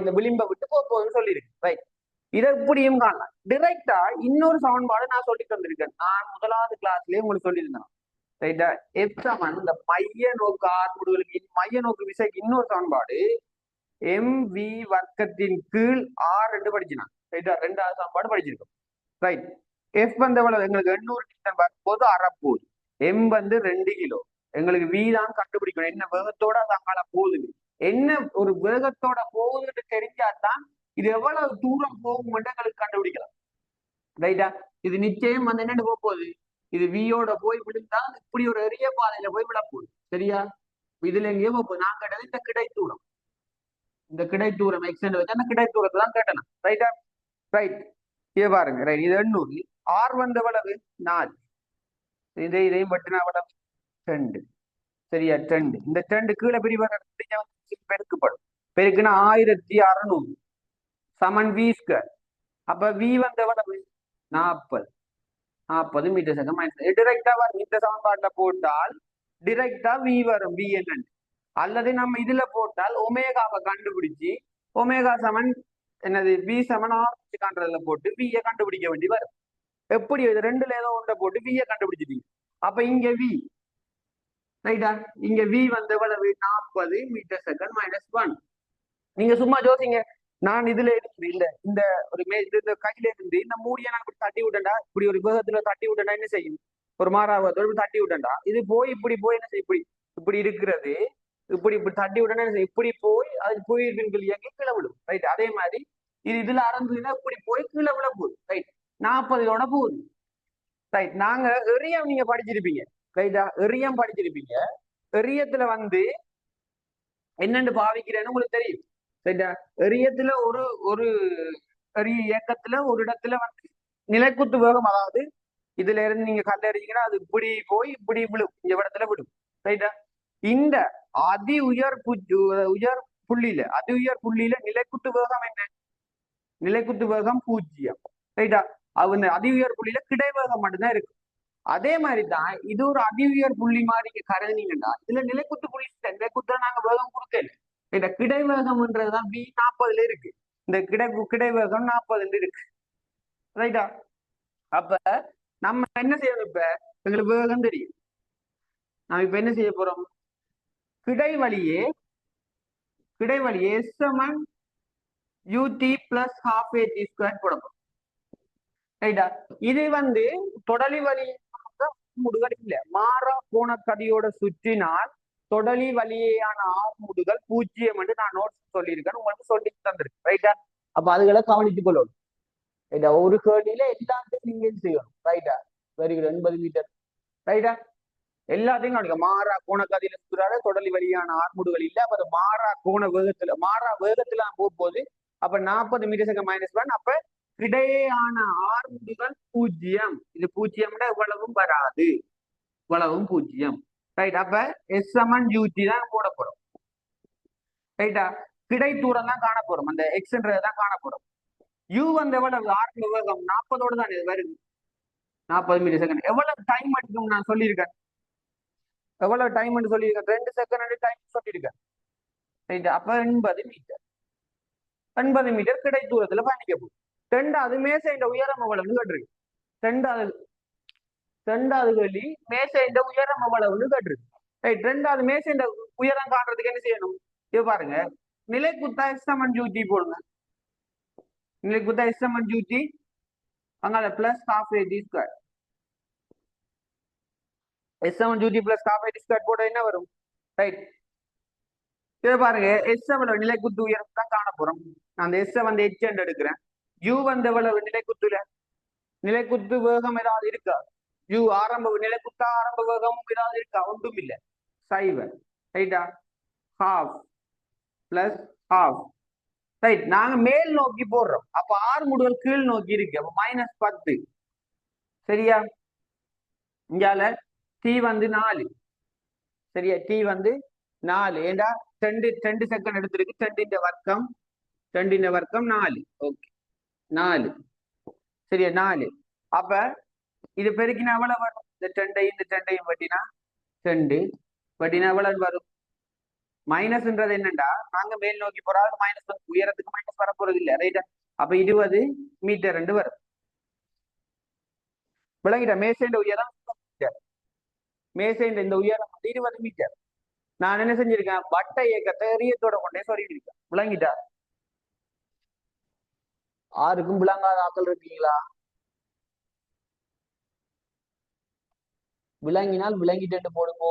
இந்த விளிம்பை விட்டு போகுதுன்னு சொல்லியிருக்கு. ரைட்? இதை இப்படியும் காணலாம். டிரெக்டா இன்னொரு சமன்பாடு நான் சொல்லி தந்திருக்கேன். நான் முதலாவது கிளாஸ்லயே உங்களுக்கு சொல்லியிருந்தேன். ரைட்டா? எஃப் சமன் இந்த மைய நோக்கு ஆர்முடுகளுக்கு மைய நோக்கு விசைக்கு இன்னொரு சமன்பாடு எம்வி வர்க்கத்தின் கீழ் ஆர் என்று படிச்சினான். ரைட்டா? 2வது சமன்பாடு படிச்சிருக்கோம். ரைட்? எஃப் வந்து எவ்வளவு? எங்களுக்கு 800 நியூட்டன் வரும்போது அறப்போகுது. எம் வந்து 2 கிலோ. எங்களுக்கு வி தான் கண்டுபிடிக்கணும். என்ன வேகத்தோட அது அங்கால போகுது, என்ன ஒரு வேகத்தோட போகுதுன்னு தெரிஞ்சாதான் இது எவ்வளவு தூரம் போகும் எங்களுக்கு கண்டுபிடிக்கலாம். ரைட்டா? இது நிச்சயம் வந்து என்னன்னு போக போகுது? இது வியோட போய் விழுந்தா இப்படி ஒரு எரிய பாதையில போய் விழ போகுது. சரியா? இதுல எங்கேயோ போகுது. நான் கேட்டது இந்த கிடைத்தூரம். இந்த கிடைத்தூரம் எக்ஸ்டெண்ட் வச்சு அந்த கிடைத்தூரத்தை தான் கேட்டேன். ரைட்டா? ரைட். இங்க பாருங்க. ரைட்? இது 800. ஆர் வந்து எவ்வளவு? 4. இதையும் பட்டினா எவ்வளவு? 2. சரியா? 2. இந்த 2 கீழே பிரிவாக பெருக்கப்படும். பெருக்குன்னா 1600 சமன் வி ஸ்கொயர். அப்ப வி வந்து எவ்வளவு? 40 மீட்டர் செகண்ட் மைனஸ். டிரெக்டா வரும். இந்த சமன்பாட்டுல போட்டால் டிரெக்டா வி வரும். வி என்னன்னு. அல்லது நம்ம இதுல போட்டால் ஒமேகாவை கண்டுபிடிச்சு ஒமேகா சமன் என்னது? வி சமன் ஆர் காண்றதுல போட்டு வியை கண்டுபிடிக்க வேண்டி வரும். எப்படி? இது ரெண்டுல ஏதோ ஒன்றை போட்டு வியை கண்டுபிடிச்சிட்டீங்க. அப்ப இங்க வி. ரைட்டா? இங்க வி வந்து எவ்வளவு? 40 மீட்டர் செகண்ட் மைனஸ் 1. நீங்க சும்மா ஜோசிங்க. நான் இதுல இருந்து இந்த ஒரு இந்த கையில இருந்து இந்த மூடிய நான் இப்படி தட்டி விட்டேன்டா, இப்படி ஒரு வேகத்துல தட்டி விட்டேன்டா என்ன செய்யும்? ஒரு மாறாவதோடு தட்டி விட்டேன்டா, இது போய் இப்படி போய் என்ன செய்யும்? இப்படி இப்படி இருக்கிறது. இப்படி தட்டி விட்டேன்னா என்ன செய்யும்? இப்படி போய் அது போயிருக்குன்னு இயங்கி கீழே விடும். ரைட்? அதே மாதிரி இது இதுல அறந்துன்னா இப்படி போய் கீழே விழ போகுது. ரைட்? 40 போகுது. ரைட்? நாங்க எரியம் நீங்க படிச்சிருப்பீங்க. ரைட்டா? எரியம் படிச்சிருப்பீங்க. எரியத்துல வந்து என்னன்னு பாவிக்கிறேன்னு உங்களுக்கு தெரியும். சரியா? எரியத்துல ஒரு ஒரு எரிய இயக்கத்துல ஒரு இடத்துல வந்து நிலைக்குத்து வேகம், அதாவது இதுல இருந்து நீங்க கல்ல எறிஞ்சீங்கன்னா அது இப்படி போய் இப்படி விழும். இந்த இடத்துல விடும். ரைட்டா? இந்த அதி உயர் புள்ளியில அதி உயர் புள்ளியில நிலைக்குத்து வேகம் என்ன? நிலைக்குத்து வேகம் 0. ரைட்டா? அவங்க அதி உயர் புள்ளியில கிடைவேகம் மட்டும்தான் இருக்கு. அதே மாதிரி தான் இது ஒரு அதி உயர் புள்ளி மாதிரி நீங்க கருதுனீங்கன்னா இதுல நிலைக்குத்து புள்ளி நிலைக்குத்துல நாங்க வேகம் கொடுக்கல. இந்த கிடைவேகம்ன்றதுதான் V40 இருக்கு. இந்த கிடைவேகம் 40 இருக்கு. ரைட்டா? அப்ப நம்ம என்ன செய்யணும்? இப்ப எங்களுக்கு வேகம் தெரியும். நம்ம இப்ப என்ன செய்ய போறோம்? கிடைவழியே S ut plus half at square போடணும். ரைட்டா? இது தொடலி வழி ஆர்முடுகள் இல்ல, மாறா கோண கதியோட சுற்றினால் தொடலி வழியேயான ஆர்முடுகள் 0 என்று நான் நோட்ஸ் சொல்லியிருக்கேன், உங்களுக்கு சொல்லி தந்திருக்கு. ரைட்டா? அப்ப அதுகளை கவனித்துக் கொள்ளணும். ரைட்டா? ஒரு கேள்வியில எல்லாத்தையும் நீங்க செய்யணும். ரைட்டா? Very good. 80 மீட்டர். ரைட்டா? எல்லாத்தையும் கவனிக்க. மாறா கோண கதியில சுற்றுறாரு, தொடலி வழியான ஆர்முடுகள் இல்ல. அப்ப மாறா கோண வேகத்துல மாறா வேகத்துல போகும்போது அப்ப 40 மீட்டர் செகண்ட் -1. அப்ப இடையேயான ஆர்முடுகள் 0. இது 0 இவ்வளவும் வராது, இவ்வளவும் 0. ரைட்? அப்ப S ut தான் போட போறோம். ரைட்டா? கிடை தூரம் தான் காண போறோம், அந்த எக்ஸ்ன்றதை தான் காண போறோம். U எவ்வளவு? ஆர்மு வேகம் 40 தான் இது வருது. 40 மீட்டர் செகண்ட். எவ்வளவு டைம் எடுக்கும் நான் சொல்லியிருக்கேன்? எவ்வளவு டைம் சொல்லியிருக்கேன்? 2 செகண்ட் டைம் சொல்லியிருக்கேன். ரைட்டா? அப்ப 80 மீட்டர். 80 மீட்டர் கிடை தூரத்துல பயணிக்க போகுது. ரெண்டாவது மேசையின் உயரம் எவ்வளவுன்னு கேட்டிருக்கு. ரெண்டாவது கேள்வி மேசையின் உயரம் எவ்வளவுன்னு கேட்டிருக்கு. ரைட்? ரெண்டாவது மேசையின் உயரம் காண்றதுக்கு என்ன செய்யணும்? இது பாருங்க, நிலைக்குத்தா S ut போடுங்க. நிலைக்குத்தா S ut அங்கால plus half at square. S ut plus half at square போட என்ன வரும்? ரைட்? இது பாருங்க, S எவ்வளவு? நிலைக்குத்து உயரம் தான் காண போறோம். நான் அந்த S h எடுக்கிறேன். U எவ்வளவு? நிலைக்குத்துல நிலைக்குத்து வேகம் ஏதாவது இருக்கா? U ஆரம்ப நிலைக்குத்தா ஆரம்ப வேகமும் ஏதாவது இருக்கா? ஒன்றும் இல்லை. சைவர். ரைட்டா? half plus half. ரைட்? நாங்க மேல் நோக்கி போடுறோம். அப்ப ஆர்முடுகள் கீழ் நோக்கி இருக்கு. அப்ப -10. சரியா? இங்கால T 4. சரியா? T 4. ஏண்டா 2 செகண்ட் எடுத்திருக்கு. 2 வர்க்கம் 4. ஓகே, 4. சரியா? 4. அப்ப இது பெருக்கினா எவ்வளவு வரும்? இந்த 2ஐயும் வெட்டினா 2 வெட்டினா எவ்வளவு வரும்? மைனஸ்ன்றது என்னண்டா, நாங்க மேல் நோக்கி போறாது மைனஸ், உயரத்துக்கு மைனஸ் வர போறது இல்ல. ரைட்டா? அப்ப 20 மீட்டர் வரும். விளங்கிட்டா? மேசைன்ற உயரம் மேசைன்ற இந்த உயரம் 20 மீட்டர். நான் என்ன செஞ்சிருக்கேன்? வட்ட இயக்கத்தை எரியத்தோட கொண்டே சொல்லிட்டு இருக்கேன். விளங்கிட்டா? ஆருக்கும் விளங்காத ஆக்கள் இருக்கீங்களா? விளங்கினால் விளங்கிட்டு போடுங்க.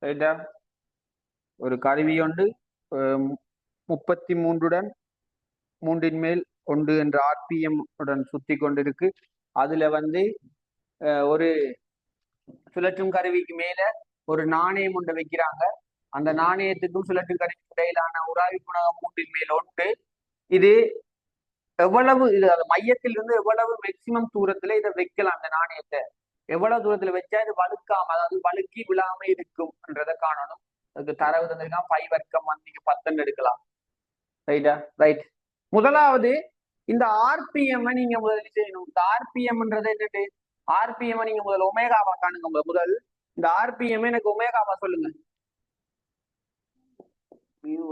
ரைட்டா? ஒரு கருவி ஒன்று 33 3 மேல் 1 என்ற RPM உடன் சுத்தி கொண்டிருக்கு. அதுல ஒரு சுழற்றும் கருவிக்கு மேல ஒரு நாணயம் ஒன்று வைக்கிறாங்க. அந்த நாணயத்துக்கும் சுழற்றும் கருவிக்கு இடையிலான உராய்வு குணகம் 3 மேல் 1. இது எவ்வளவு, இது மையத்தில் இருந்து எவ்வளவு மேக்சிமம் தூரத்துல இதை வைக்கலாம், அந்த நாணயத்தை எவ்வளவு தூரத்துல வச்சா இது வழுக்காம, அதாவது வழுக்கி விழாம இருக்கும்ன்றதை காணணும். அதுக்கு தரவு தந்திருக்கான். 5 வர்க்கம் நீங்க 10 எடுக்கலாம். ரைட்டா? ரைட். முதலாவது இந்த RPM நீங்க முதல்ல செய்யணும். இந்த RPMன்றது என்னது? RPM நீங்க முதல் ஒமேகாவா காணுங்க. முதல் இந்த RPM எனக்கு ஒமேகாவா சொல்லுங்க. இது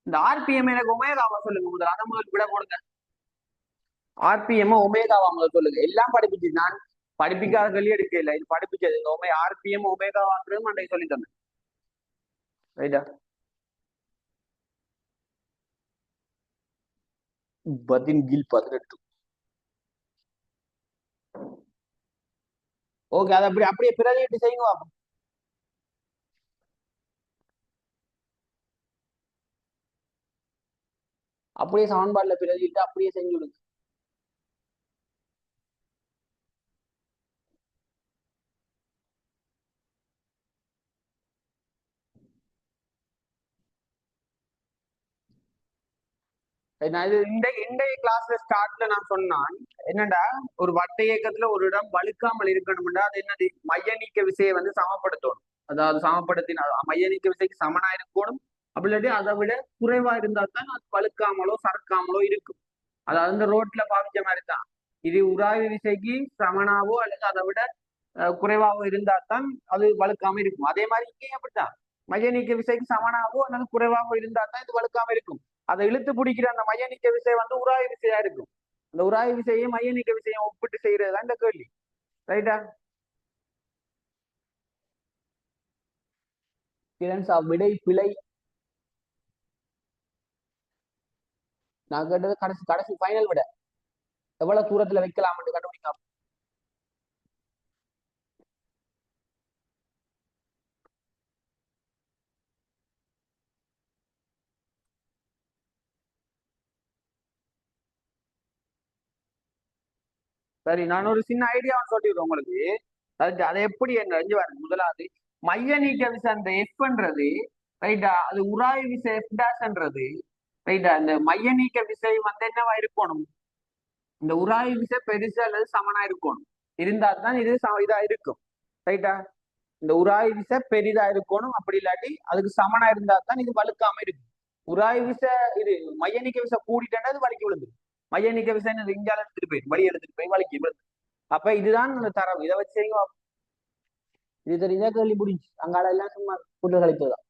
இந்த RPM எனக்கு ஒமேகாவா சொல்லுங்க முதல். அதை முதல் விட போடுங்க. RPM ஒமேகாவா முதல் சொல்லுங்க. எல்லாம் படிப்பிச்சு, நான் படிப்பிக்காத சொல்லி எடுக்க இல்லை, இது படிப்பிச்சது. இந்த RPM ஒமேகாவாக்குறது அன்றைக்கு சொல்லி தந்தேன். ரைட்டா? 18. ஓகே, அதை அப்படியே பிரதிட்டு செய்யுங்க. அப்படியே சமன்பாடுல பிரதிட்டு அப்படியே செஞ்சு விடுங்க. நான் இது இன்றைய கிளாஸ்ல ஸ்டார்ட்ல நான் சொன்னான் என்னடா ஒரு வட்ட இயக்கத்துல ஒரு இடம் வழுக்காமல் இருக்கணும்னா அது என்னது மைய நீக்க விசையை வந்து சமப்படுத்தணும். அதாவது சமப்படுத்தின மைய நீக்க விசைக்கு சமனா இருக்கணும். அப்படி இல்லாட்டி அதை விட குறைவா இருந்தா தான் அது வழுக்காமலோ சறுக்காமலோ இருக்கும். அதாவது அந்த ரோட்ல பாவிச்ச மாதிரி தான் இது உராய்வு விசைக்கு சமனாவோ அல்லது அதை விட குறைவாகவோ இருந்தா தான் அது வழுக்காம இருக்கும். அதே மாதிரி இங்கேயும் அப்படித்தான் மைய நீக்க விசைக்கு சமனாகவோ அல்லது குறைவாகவோ இருந்தா தான் இது வழுக்காம இருக்கும். அதை இழுத்து பிடிக்கிற அந்த மைய நீக்க விசை வந்து உராய்வு விசையா இருக்கும். அந்த உராய்வு விசையும் மைய நீக்க விசையும் ஒப்பிட்டு செய்யறதுதான் இந்த கேள்வி. ரைட்டா? விடை பிழை. நான் கேட்டது கடைசி கடைசி ஃபைனல் விட எவ்வளவு தூரத்துல வைக்கலாம் கண்டுபிடிக்க. சரி, நான் ஒரு சின்ன ஐடியா சொல்லிடுறேன் உங்களுக்கு. அதை எப்படி என்ன முதலாவது மைய நீக்க விசை அந்த எஃப்ன்றது ரைட்டா, அது உராய்வு விசை எஃப் டேஷ்ன்றது ரைட்டா. இந்த மைய நீக்க விசை வந்து என்னவா இருக்கணும், இந்த உராய்வு விசை பெருசு அல்லது சமனா இருக்கணும். இருந்தா தான் இது இதா இருக்கும். ரைட்டா? இந்த உராய்வு விசை பெரிதா இருக்கணும். அப்படி இல்லாட்டி அதுக்கு சமனா இருந்தா தான் இது வழுக்காம இருக்கும். உராய்வு விசை இது மைய நீக்க விசை கூடிட்டேன்னா அது வலிக்கு விழுந்து. மைய நீக்க விசை இங்கால எடுத்துட்டு போய் வழி எடுத்துட்டு போய் வலிக்கு விழுந்து. அப்ப இதுதான் அந்த தரம். இதை வச்சு இது தெரிஞ்சா கேள்வி முடிஞ்சு. அங்கால எல்லாம் சும்மா கூட்டு கழித்ததான்.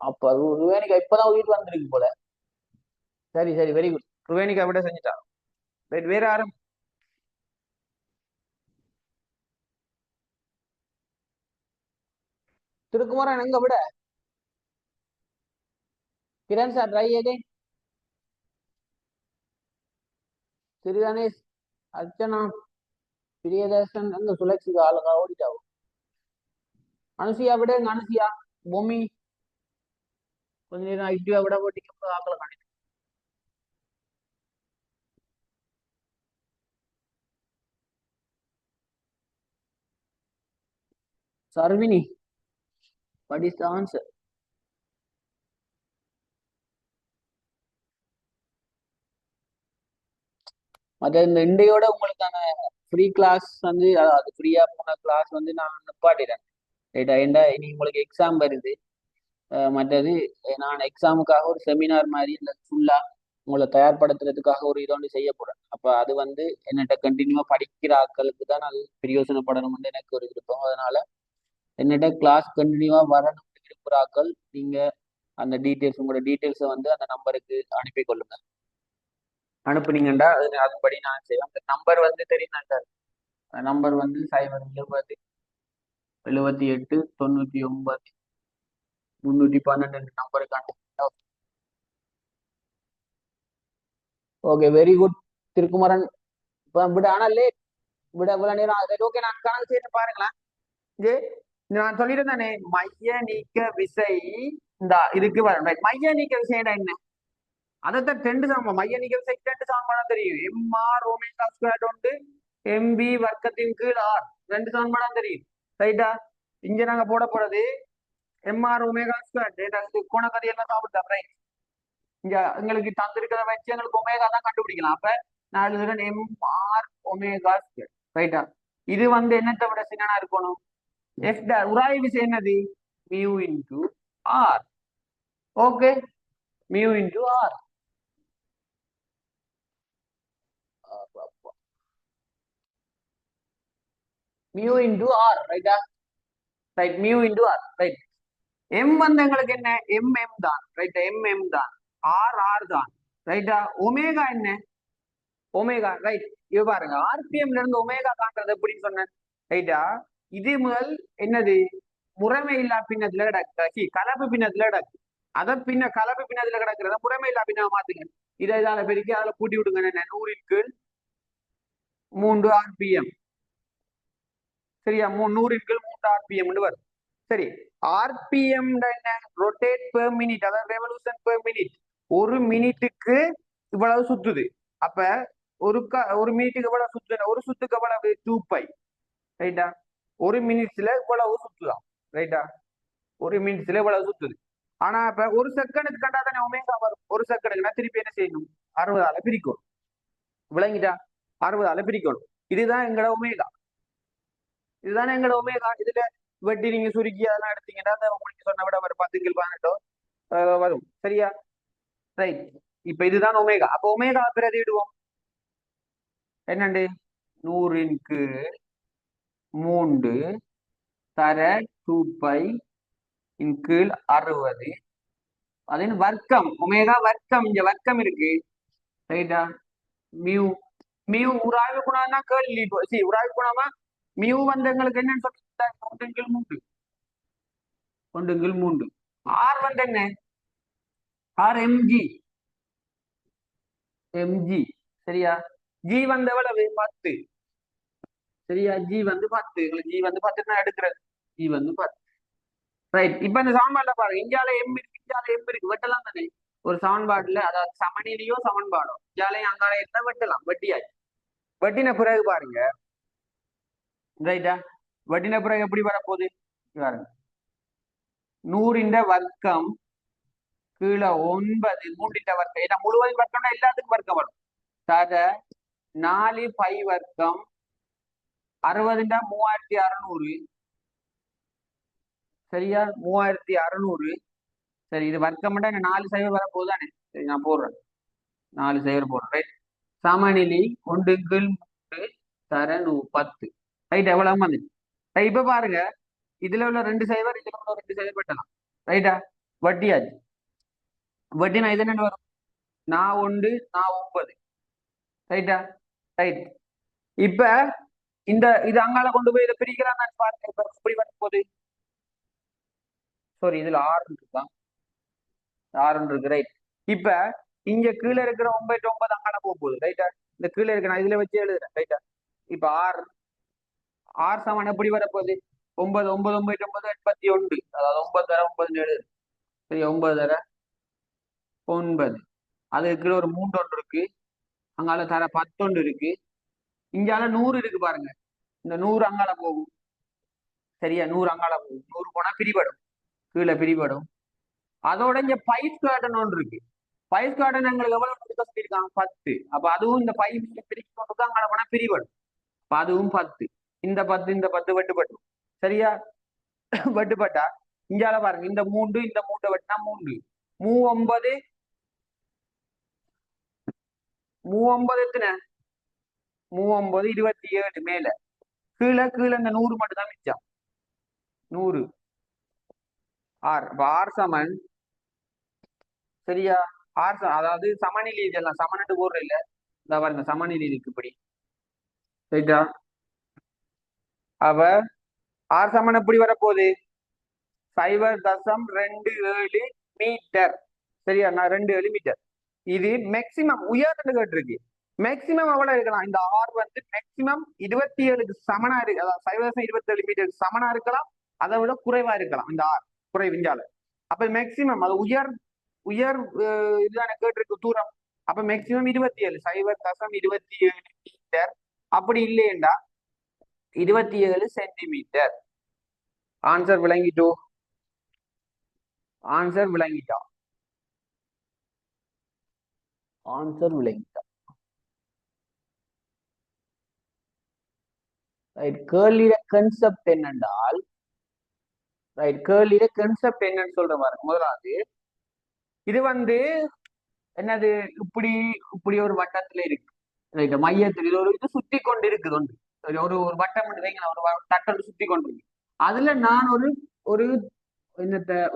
அப்ப ருவேனிகா இப்பதான் வீட்டு வந்துருக்கு போல. சரி சரி, வெரி குட். ருவேனிகா விட செஞ்சுட்டா. வேற யாரும்? திருக்குமாரன் எங்க விட? Kiran sir try again. Sriganesh, Archana, Priyatharshan எங்க சுலக்ஷிகா ஆளுங்க ஓடிட்டாவும். அனுசியா விட எங்க அனுசியா பொம்மி கொஞ்ச நேரம் ஐடியா விட போட்டிக்கு ஆக்கல காணி. Sarvini, what is the answer? மற்ற இந்த இண்டையோட உங்களுக்கான ஃப்ரீ கிளாஸ் வந்து அது ஃப்ரீயா போன கிளாஸ் வந்து நான் நிப்பாட்டிட்டேன். ரைட்டா? ஏண்டா இனி உங்களுக்கு எக்ஸாம் வருது. மற்றது நான் எக்ஸாமுக்காக ஒரு செமினார் மாதிரி இந்த ஃபுல்லா உங்களை தயார்படுத்துறதுக்காக ஒரு இதொன்று செய்ய போறேன். அப்ப அது வந்து என்னட்ட கண்டினியூவா படிக்கிற ஆட்களுக்கு தான் அது பிரயோசனப்படணும்னு எனக்கு ஒரு விருப்பம். அதனால என்னட்ட கிளாஸ் கண்டினியூவா வரணும்னு விரும்புகிற ஆட்கள் நீங்க அந்த டீட்டெயில்ஸ் உங்களோட டீட்டெயில்ஸை வந்து அந்த நம்பருக்கு அனுப்பி கொள்ளுங்க. அனுப்புனீங்கண்டா அதுபடி நான் செய்வேன். அந்த நம்பர் வந்து தெரியும் சார். நம்பர் வந்து 07078 99 312 நம்பருக்கு. Okay, very good Thirukumaran. விட ஆனா லேட் விட இவ்வளவு நேரம். ஓகே, நான் கணக்கு செய்து பாருங்களேன். இது நான் சொல்லியிருந்தேனே மைய நீக்க விசை இந்த இதுக்கு வரும். மைய நீக்க விசைனா என்ன? அதைத்தான் ரெண்டு சமம். மைய நீக்க விசைக்கு ரெண்டு சமன்பாடம் தெரியும். எம்ஆர் ஒமேகா ஸ்கொயர் உண்டு, எம்பி வர்க்கத்தின் கீழ் ஆர். ரெண்டு சமன்பாடம் தெரியும். ரைட்டா? இங்க நாங்க போட போறது எம்ஆர் ஒமேகா ஸ்கொயர் கோணக்கதி எல்லாம் சாப்பிட்டா. ரைட்? இங்க எங்களுக்கு தந்திருக்கிறத வச்சு எங்களுக்கு ஒமேகா தான் கண்டுபிடிக்கலாம். அப்ப நான் எழுதுறேன் எம்ஆர் ஒமேகா ஸ்கொயர். ரைட்டா? இது வந்து என்னத்தை விட சின்னனா இருக்கணும்? எஃப் உராய்வு விசை என்னது? Mu into R. Okay, mu into R. Mu into R. ரைட்டா? Right, mu into R. Right. M வந்து எங்களுக்கு என்ன? எம் எம் தான். ரைட்டா? எம் எம் தான். ஆர் ஆர் தான். ரைட்டா? ஒமேகா என்ன? ஒமேகா. ரைட். இது பாருங்க, ஆர்பிஎம்ல இருந்து ஒமேகா காண்றது எப்படின்னு சொன்னேன். ரைட்டா? இது முதல் என்னது? முறைமை இல்லா பின்னத்துல கிடக்கு, கலப்பு பின்னத்துல கிடக்கு. அதை கலப்பு பின்னத்துல கிடக்குறத முறைமை இல்லா பின்ன மாத்துங்க. இதை இதால பெருக்கி அதுல கூட்டி விடுங்க. என்ன? 100 ஆர்பிஎம். சரியா? 100 ஆர்பிஎம் வரும். சரி, ஆர்பிஎம் என்ன? ரொட்டேட் பெர் மினிட், அதாவது ரெவல்யூஷன் பெர் மினிட். ஒரு மினிட்டுக்கு இவ்வளவு சுத்துது. அப்ப ஒரு மினிட்டுக்கு எவ்வளவு சுத்து? ஒரு சுத்துக்கு எவ்வளவு? 2π. ரைட்டா? ஒரு மினிட்ஸ்ல இவ்வளவு சுத்துதான். ரைட்டா? ஒரு மினிட்ஸ்ல இவ்வளவு சுத்துது. ஆனா இப்ப ஒரு செகண்டுக்கு கண்டா தானே ஒமேகா வரும். ஒரு செகண்டுக்குனா திருப்பி என்ன செய்யணும்? 60ஆல பிரிக்கணும். விளங்கிட்டா? 60ஆல பிரிக்கணும். இதுதான் எங்களோட ஒமேகா. இதுதானே எங்களோட ஒமேகா. இதுல வெட்டி நீங்க சுருக்கி அதெல்லாம் எடுத்தீங்கன்னா அந்த உங்களுக்கு சொன்ன விட ஒரு 10 வரும். சரியா? ரைட். இப்ப இதுதான் ஒமேகா. அப்ப ஒமேகா பிரதியிடுவோம். என்னண்டு? 100/3 தர 2π இன் கீழ் 60. அது வர்க்கம். ஒமேகா வர்க்கம். இங்க வர்க்கம் இருக்கு. ரைட்டா? மியூ மியூ உராய்வு குணம்னா கேள்வி உராய்வு குணமா மியூ வந்து எங்களுக்கு என்னன்னு சொல்லிட்டு 1/3. 1/3. ஆர் வந்து என்ன? R MG. எம்ஜி. சரியா? ஜி வந்து எவ்வளவு? 10. சரியா? ஜி வந்து 10. ஜி வந்து 10 நான் எடுக்கிறது. ஜி வந்து 10. ரைட். இப்ப இந்த சமன்பாடுல பாருங்க. இந்தியால எம் இருக்கு, இந்தியால எம் இருக்கு. வெட்டலாம் தானே ஒரு சமன்பாடுல, அதாவது சமநிலையோ சமன்பாடோ இந்தியாலையும் அங்கால என்ன வெட்டலாம். வெட்டியாச்சு. வெட்டின பிறகு பாருங்க. ரைட்டா? வெட்டின பிறகு எப்படி வரப்போகுது பாருங்க. 100 வர்க்கம் கீழே 9 3 வர்க்கம். ஏன்னா முழுவதும் வர்க்கம்னா எல்லாத்துக்கும் வர்க்கம் வரும். தர 4π வர்க்கம் 60 3600. சரியா? 3600. சரி, இது வர்க்கம்னா 4 சைவர் வர போதானே. சரி, நான் போடுறேன். 4 சைவர் போடுறேன். ரைட். சமநிலை 1/3 தர 10. ரைட். எவ்வளவு வந்துச்சு? இப்ப பாருங்க. இதுல உள்ள 2 சைவர், இதுல உள்ள 2 சைவர் வெட்டலாம். ரைட்டா? வட்டியாச்சு. வட்டினா இது என்ன வரும்? நான் 1 நான் 9. ரைட்டா? ரைட். இப்ப இது அங்கால கொண்டு போய் இதை பிரிக்கலாம் பாருங்க. இப்ப எப்படி வரும் போது? சாரி, இதுல 6 இருக்கா? 6 இருக்கு. ரைட். இப்ப இங்க கீழே இருக்கிற 9 அங்கால போக போகுது. ரைட்டா? இந்த கீழே இருக்கிற நான் இதுல வச்சு எழுதுறேன். ரைட்டா? இப்ப 6 6 சமன் எப்படி வரப்போகுது? 9 9 9 9 81. அதாவது 9 தர 9 எழுது. சரி, 9 தர 9. அதுக்கு கீழே ஒரு 3 ஒன்று இருக்கு. அங்கால தர 11 இருக்கு. இங்கால 100 இருக்கு பாருங்க. இந்த 100 அங்கால போகும். சரியா? 100 அங்கால போகும். 100 போனா பிரிபடும். கீழே பிரிபடும். அதோட இங்க பைஸ் கார்டன் ஒன்று இருக்கு. பைஸ் கார்டன் எங்களுக்கு எவ்வளவு எடுக்க சொல்லியிருக்காங்க? 10. அப்ப அதுவும் இந்த பை பிரிச்சு கொண்டு தான் அங்கால போனா பிரிபடும். அப்ப அதுவும் 10. இந்த 10 இந்த 10 வெட்டுப்பட்டு. சரியா? வெட்டுப்பட்டா இங்கால பாருங்க. இந்த 3 இந்த 3 வெட்டினா 3 39 39 எத்தனை? 39 27 மேல. கீழே கீழே இந்த 100 மட்டும் தான் மிச்சம். 100. ஆர். அப்ப ஆர் சமன். சரியா? ஆர் அதாவது சமநிலை இதெல்லாம் சமனட்டு போடுற இல்ல. இந்த பாருங்க சமநிலை இருக்கு இப்படி. ரைட்டா? அவ ஆர் சமன் எப்படி வரப்போகுது? 0.27 மீட்டர். சரியா? நான் 27 மீட்டர். இது மேக்சிமம் உயர்ந்து கேட்டிருக்கு. மேக்சிமம் எவ்வளவு இருக்கலாம்? இந்த ஆர் வந்து மேக்சிமம் 27க்கு சமனா இருக்கு. அதாவது 0.27 மீட்டருக்கு சமனா இருக்கலாம். அதை விட குறைவா இருக்கலாம். இந்த ஆர் குறைவிஞ்சால. அப்ப மேக்சிமம் அது உயர் உயர் இதுதானே கேட்டிருக்கு தூரம். அப்ப மேக்சிமம் 27 0.27 மீட்டர். அப்படி இல்லையண்டா 27 சென்டிமீட்டர். ஆன்சர் விளங்கிட்டோ? ஆன்சர் விளங்கிட்டா? ஆன்சர் விளங்கிட்டா? ரைட். கேள்வியில கன்செப்ட் என்னென்றால், ரைட், கேள்வியில கன்செப்ட் என்னன்னு சொல்ற பாருங்க. முதலாவது இது வந்து என்னது? இப்படி இப்படி ஒரு வட்டத்துல இருக்கு. ரைட். மையத்தில் இது ஒரு இது சுத்தி கொண்டு இருக்குது. ஒன்று ஒரு ஒரு வட்டம் வைங்களா, ஒரு தட்டல் சுத்தி கொண்டு இருக்கு. அதுல நான் ஒரு ஒரு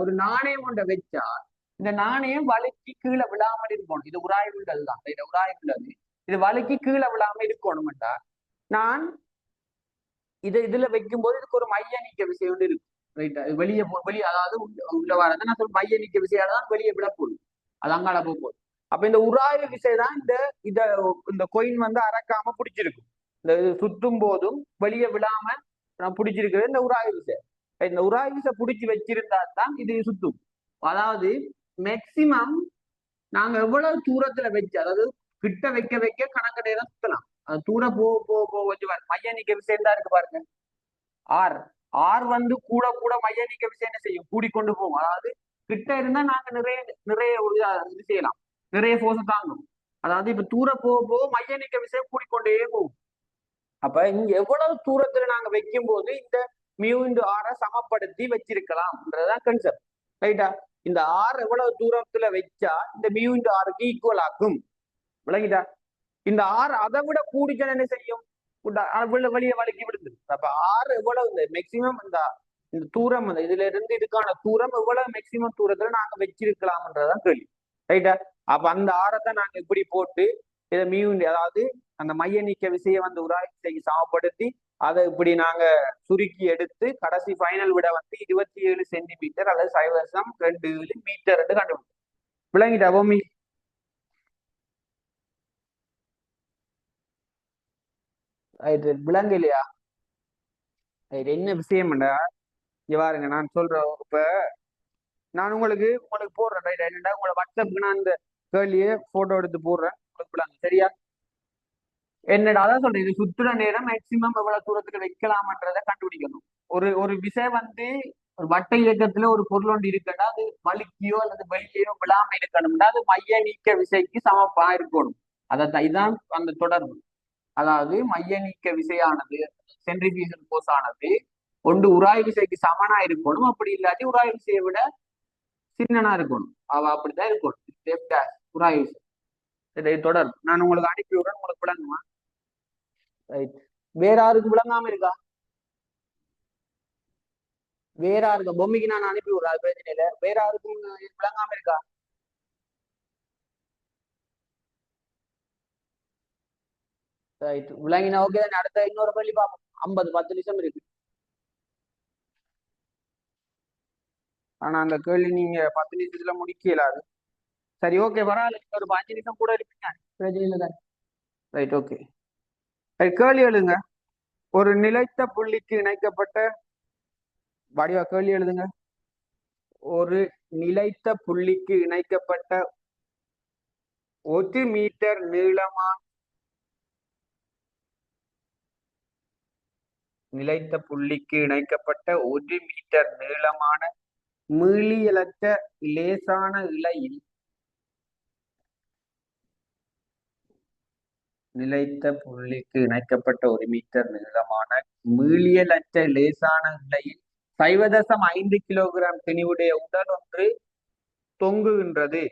ஒரு நாணயம் கொண்ட வச்சா இந்த நாணயம் வழுக்கி கீழே விழாமல் இருக்கணும். இது உராய்வுகள் தான். உராய்வுள்ளது. இது வழுக்கி கீழே விழாம இருக்கணும்டா நான் இதுல வைக்கும் போது இதுக்கு ஒரு மைய நீக்க விஷயம் ஒன்று இருக்கு. ரைட்டா? வெளியே வெளியே அதாவது உள்ள வரது நான் சொல்ல மைய நீக்க விஷயம் தான் வெளியே விழப்போகுது. அது அங்கால போகுது. அப்ப இந்த உராய்வு விசை தான் இந்த கொயின் வந்து அறக்காம பிடிச்சிருக்கும். இந்த இது சுத்தும் போதும் வெளியே விழாம நான் பிடிச்சிருக்கிறது இந்த உராய்வு விசை. இந்த உராய்வு விசை பிடிச்சி வச்சிருந்தா தான் இது சுத்தும். அதாவது மேக்சிமம் நாங்க எவ்வளவு தூரத்துல வச்சு, அதாவது கிட்ட வைக்க வைக்க கணக்கு நேரம் சுத்தலாம். அது தூர போ போ போ கொஞ்சம் மைய நீக்க விசை தான் இருக்கு பாருங்க. ஆர் ஆர் வந்து கூட கூட மைய நீக்க விசை என்ன செய்யும் கூடிக்கொண்டு போகும். அதாவது கிட்ட இருந்தா நாங்க நிறைய நிறைய ஒரு இது செய்யலாம், நிறைய போர்ஸ் தாங்கும். அதாவது இப்ப தூர போக போக மைய நீக்க விசை கூடிக்கொண்டே போகும். அப்ப இங்க எவ்வளவு தூரத்துல நாங்க வைக்கும் போது இந்த மியூ இன்டு ஆர சமப்படுத்தி வச்சிருக்கலாம்ன்றதுதான் கன்செப்ட். ரைட்டா? இந்த ஆர் எவ்வளவு தூரத்துல வச்சா இந்த மியூ இன்டு ஆருக்கு ஈக்குவல் ஆகும். விளங்கிட்டா? இந்த ஆர் அதை விட கூடிச்சா என்ன செய்யும், வெளியே வழுக்கி விடுது. அப்ப ஆர் எவ்வளவு இந்த மேக்சிமம் இந்த தூரம் இதுல இருந்து இதுக்கான தூரம் எவ்வளவு மேக்சிமம் தூரத்துல நாங்க வச்சிருக்கலாம்ன்றதான் கேள்வி. ரைட்டா? அப்ப அந்த ஆரத்தை நாங்க இப்படி போட்டு இதை அதாவது அந்த மைய நீக்க விசையை வந்து உராய் விசைக்கு சமப்படுத்தி அதை இப்படி நாங்க சுருக்கி எடுத்து கடைசி ஃபைனல் விட வந்து 27 சென்டிமீட்டர் அல்லது 0.27 மீட்டர் கண்டுபிடிச்சோம். விளங்கிட்டா பூமி? விலங்கு இல்லையா? என்ன விஷயம்டா, இங்க பாருங்க நான் சொல்றேன். இப்ப நான் உங்களுக்கு போடுறேன். ரைட்? என்னடா உங்களை வாட்ஸ்அப்புக்கு நான் இந்த கேள்வியை போட்டோ எடுத்து போடுறேன் உங்களுக்கு விளங்கு. சரியா? என்னடா அதான் சொல்றேன், இது சுற்றுற நேரம் மேக்சிமம் எவ்வளவு தூரத்துக்கு வைக்கலாம்ன்றதை கண்டுபிடிக்கணும். ஒரு விசை வந்து ஒரு வட்ட இயக்கத்துல ஒரு பொருள் ஒன்று இருக்குன்னா அது வழுக்கியோ அல்லது வெளியோ விழாம இருக்கணும்னா அது மைய நீக்க விசைக்கு சமப்பா இருக்கணும். அதான் இதுதான் அந்த தொடர்பு. அதாவது மைய நீக்க விசையானது சென்ட்ரிபியூகல் போர்ஸ் ஆனது ஒன்று உராய் விசைக்கு சமனா இருக்கணும், அப்படி இல்லாட்டி உராய் விசையை விட சின்னனா இருக்கணும். அவ அப்படித்தான் இருக்கணும். உராய் விசை இதை தொடர்பு நான் உங்களுக்கு அனுப்பி விடுறேன், உங்களுக்கு விளங்குமா? ரைட். வேற யாருக்கு விளங்காம இருக்கா? வேற யாருக்கு பொம்மைக்கு நான் அனுப்பி விடுறேன், அது பிரச்சனை இல்லை. வேற யாருக்கும் விளங்காம இருக்கா? ரைட். விளங்கினா ஓகே. அடுத்த இன்னொரு பள்ளி பார்ப்போம். 10 நிமிஷம் இருக்கு. ஆனா அந்த கேள்வி நீங்க 10 நிமிஷத்துல முடிக்கலாது. சரி ஓகே, பரவாயில்ல. ஒரு 5 நிமிஷம் கூட இருப்பீங்க, பிரச்சனை இல்லை தான். Right okay. கேள்வி எழுதுங்க. ஒரு நிலைத்த புள்ளிக்கு இணைக்கப்பட்ட வடிவா கேள்வி எழுதுங்க. ஒரு நிலைத்த புள்ளிக்கு இணைக்கப்பட்ட 1 மீட்டர் நீளமான நிலைத்த புள்ளிக்கு இணைக்கப்பட்ட 1 மீட்டர் நீளமான மீளியலற்ற லேசான இலையில் நிலைத்த புள்ளிக்கு இணைக்கப்பட்ட 1 மீட்டர் நீளமான மீளியலற்ற லேசான இலையில் 0.5 கிலோகிராம் திணிவுடைய உடல் ஒன்று தொங்குகின்றது.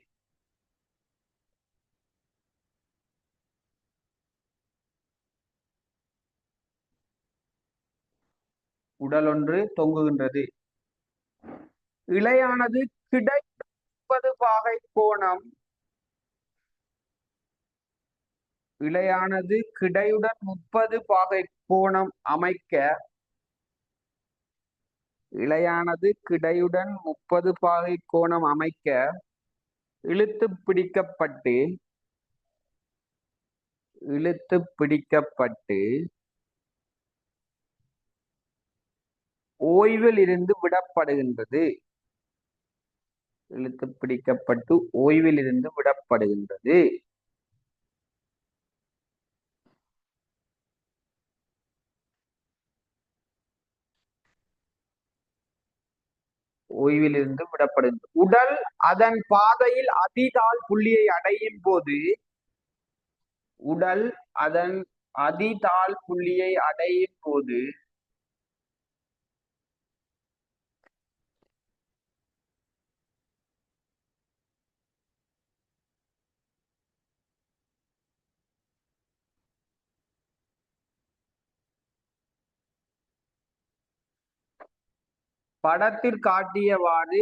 உடல் ஒன்று தொங்குகின்றது. இலையானது கிடை 30 பாகை கோணம் இலையானது கிடையுடன் 30 பாகை கோணம் அமைக்க இலையானது கிடையுடன் 30 பாகை கோணம் அமைக்க இழுத்து பிடிக்கப்பட்டு ஓய்வில் இருந்து விடப்படுகின்றது. இழுத்து பிடிக்கப்பட்டு ஓய்வில் இருந்து விடப்படுகின்றது. ஓய்வில் இருந்து விடப்படுகின்றது. உடல் அதன் பாதையில் அதிதாழ் புள்ளியை அடையும் போது உடல் அதன் அதிதாழ் புள்ளியை அடையும் போது படத்தில் காட்டியவாறு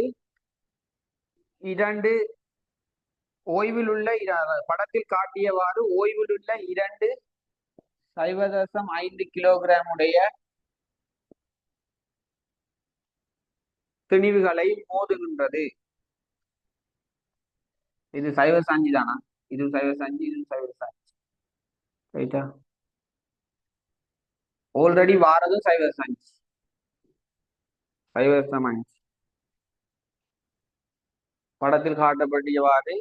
இரண்டு படத்தில் காட்டியவாறு ஓய்விலுள்ள 2 0.5 கிலோகிராம் உடைய திணிவுகளை மோதுகின்றது. இது 0.5 தானா? இது 0.5, இது 0.5. ரைட்டா? ஆல்ரெடி வாரதும் 0.5 படத்தில் காட்டப்பட்டவாறு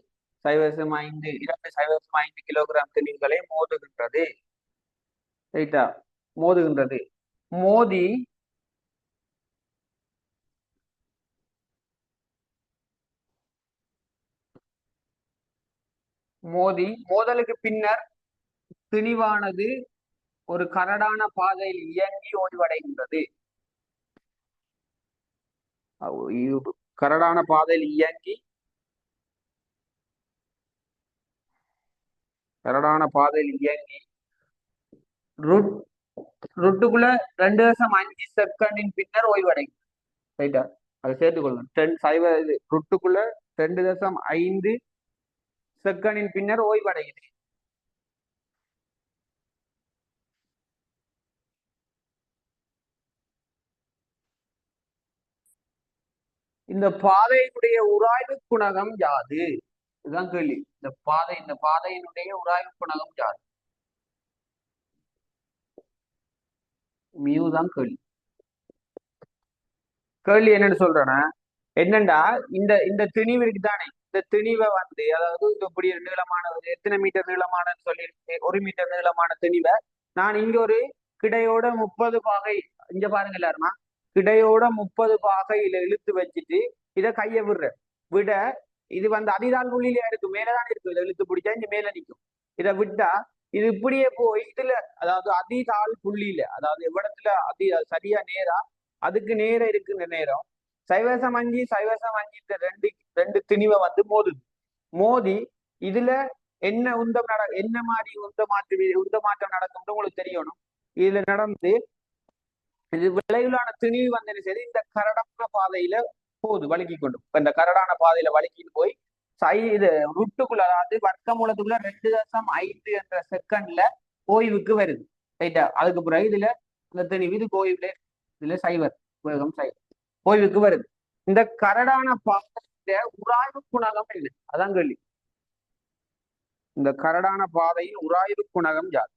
2 0.5 கிலோகிராம் திணிவுகளை மோதுகின்றது. ரைட்டா? மோதுகின்றது. மோதி மோதலுக்கு பின்னர் திணிவானது ஒரு கரடான பாதையில் இயங்கி ஓய்வடைகின்றது. கரடான பாதையில் இயங்கி ருட்டுக்குள்ள 2.5 செகண்டின் பின்னர் ஓய்வடையும். ரைட்டா, அதை சேர்த்துக்கொள்ளுங்க. ருட்டுக்குள்ள 2.5 செகண்டின் பின்னர் ஓய்வடையுது. இந்த பாதையினுடைய உராய்வு குணகம் யாது? இதுதான் கேள்வி. இந்த பாதையினுடைய உராய்வு குணகம் யாது? மியூ தான் கேள்வி. கேள்வி என்னன்னு சொல்றேன்னா, என்னண்டா இந்த இந்த திணிவு இருக்குதானே, இந்த திணிவை வந்து, அதாவது இப்படி நீளமான எத்தனை மீட்டர் நீளமானன்னு சொல்லி 1 மீட்டர் நீளமான திணிவை நான் இங்க ஒரு கிடையோட 30 பாகை, இங்க பாருங்க எல்லாருமா, கிடையோட 30 பாகையில இழுத்து வச்சுட்டு இதை கையை விட இது வந்து அதிதால் புள்ளியில இருக்கு, மேலதான் இருக்கு. இதை இழுத்து பிடிச்சா இங்க மேல நிற்கும். இதை விட்டா இது இப்படியே போய் இதுல, அதாவது அதிதால் புள்ளியில, அதாவது எவ்விடத்துல சரியா நேரா அதுக்கு நேரம் இருக்குன்ற நேரம் 0.5 இந்த ரெண்டு திணிவை வந்து மோதி இதுல என்ன என்ன மாதிரி உந்த மாற்றம் நடக்கும் உங்களுக்கு தெரியணும். இதுல நடந்து இது விளைவிலான திணிவு வந்து சரி இந்த கரடான பாதையில போகுது வழுக்கி கொண்டு. இந்த கரடான பாதையில வழுக்கிட்டு போய் இது ருட்டுக்குள்ள, அதாவது வர்க்க மூலத்துக்குள்ள 2.5 என்ற செகண்ட்ல ஓய்வுக்கு வருது. ரைட்டா, அதுக்கு பிறகு இதுல இந்த திணிவு இது ஓய்வுல, இதுல வேகம் ஓய்வுக்கு வருது. இந்த கரடான பாதையில உராய்வு குணகம் இல்லை, அதான் கேள்வி. இந்த கரடான பாதையின் உராய்வு குணகம் யார்?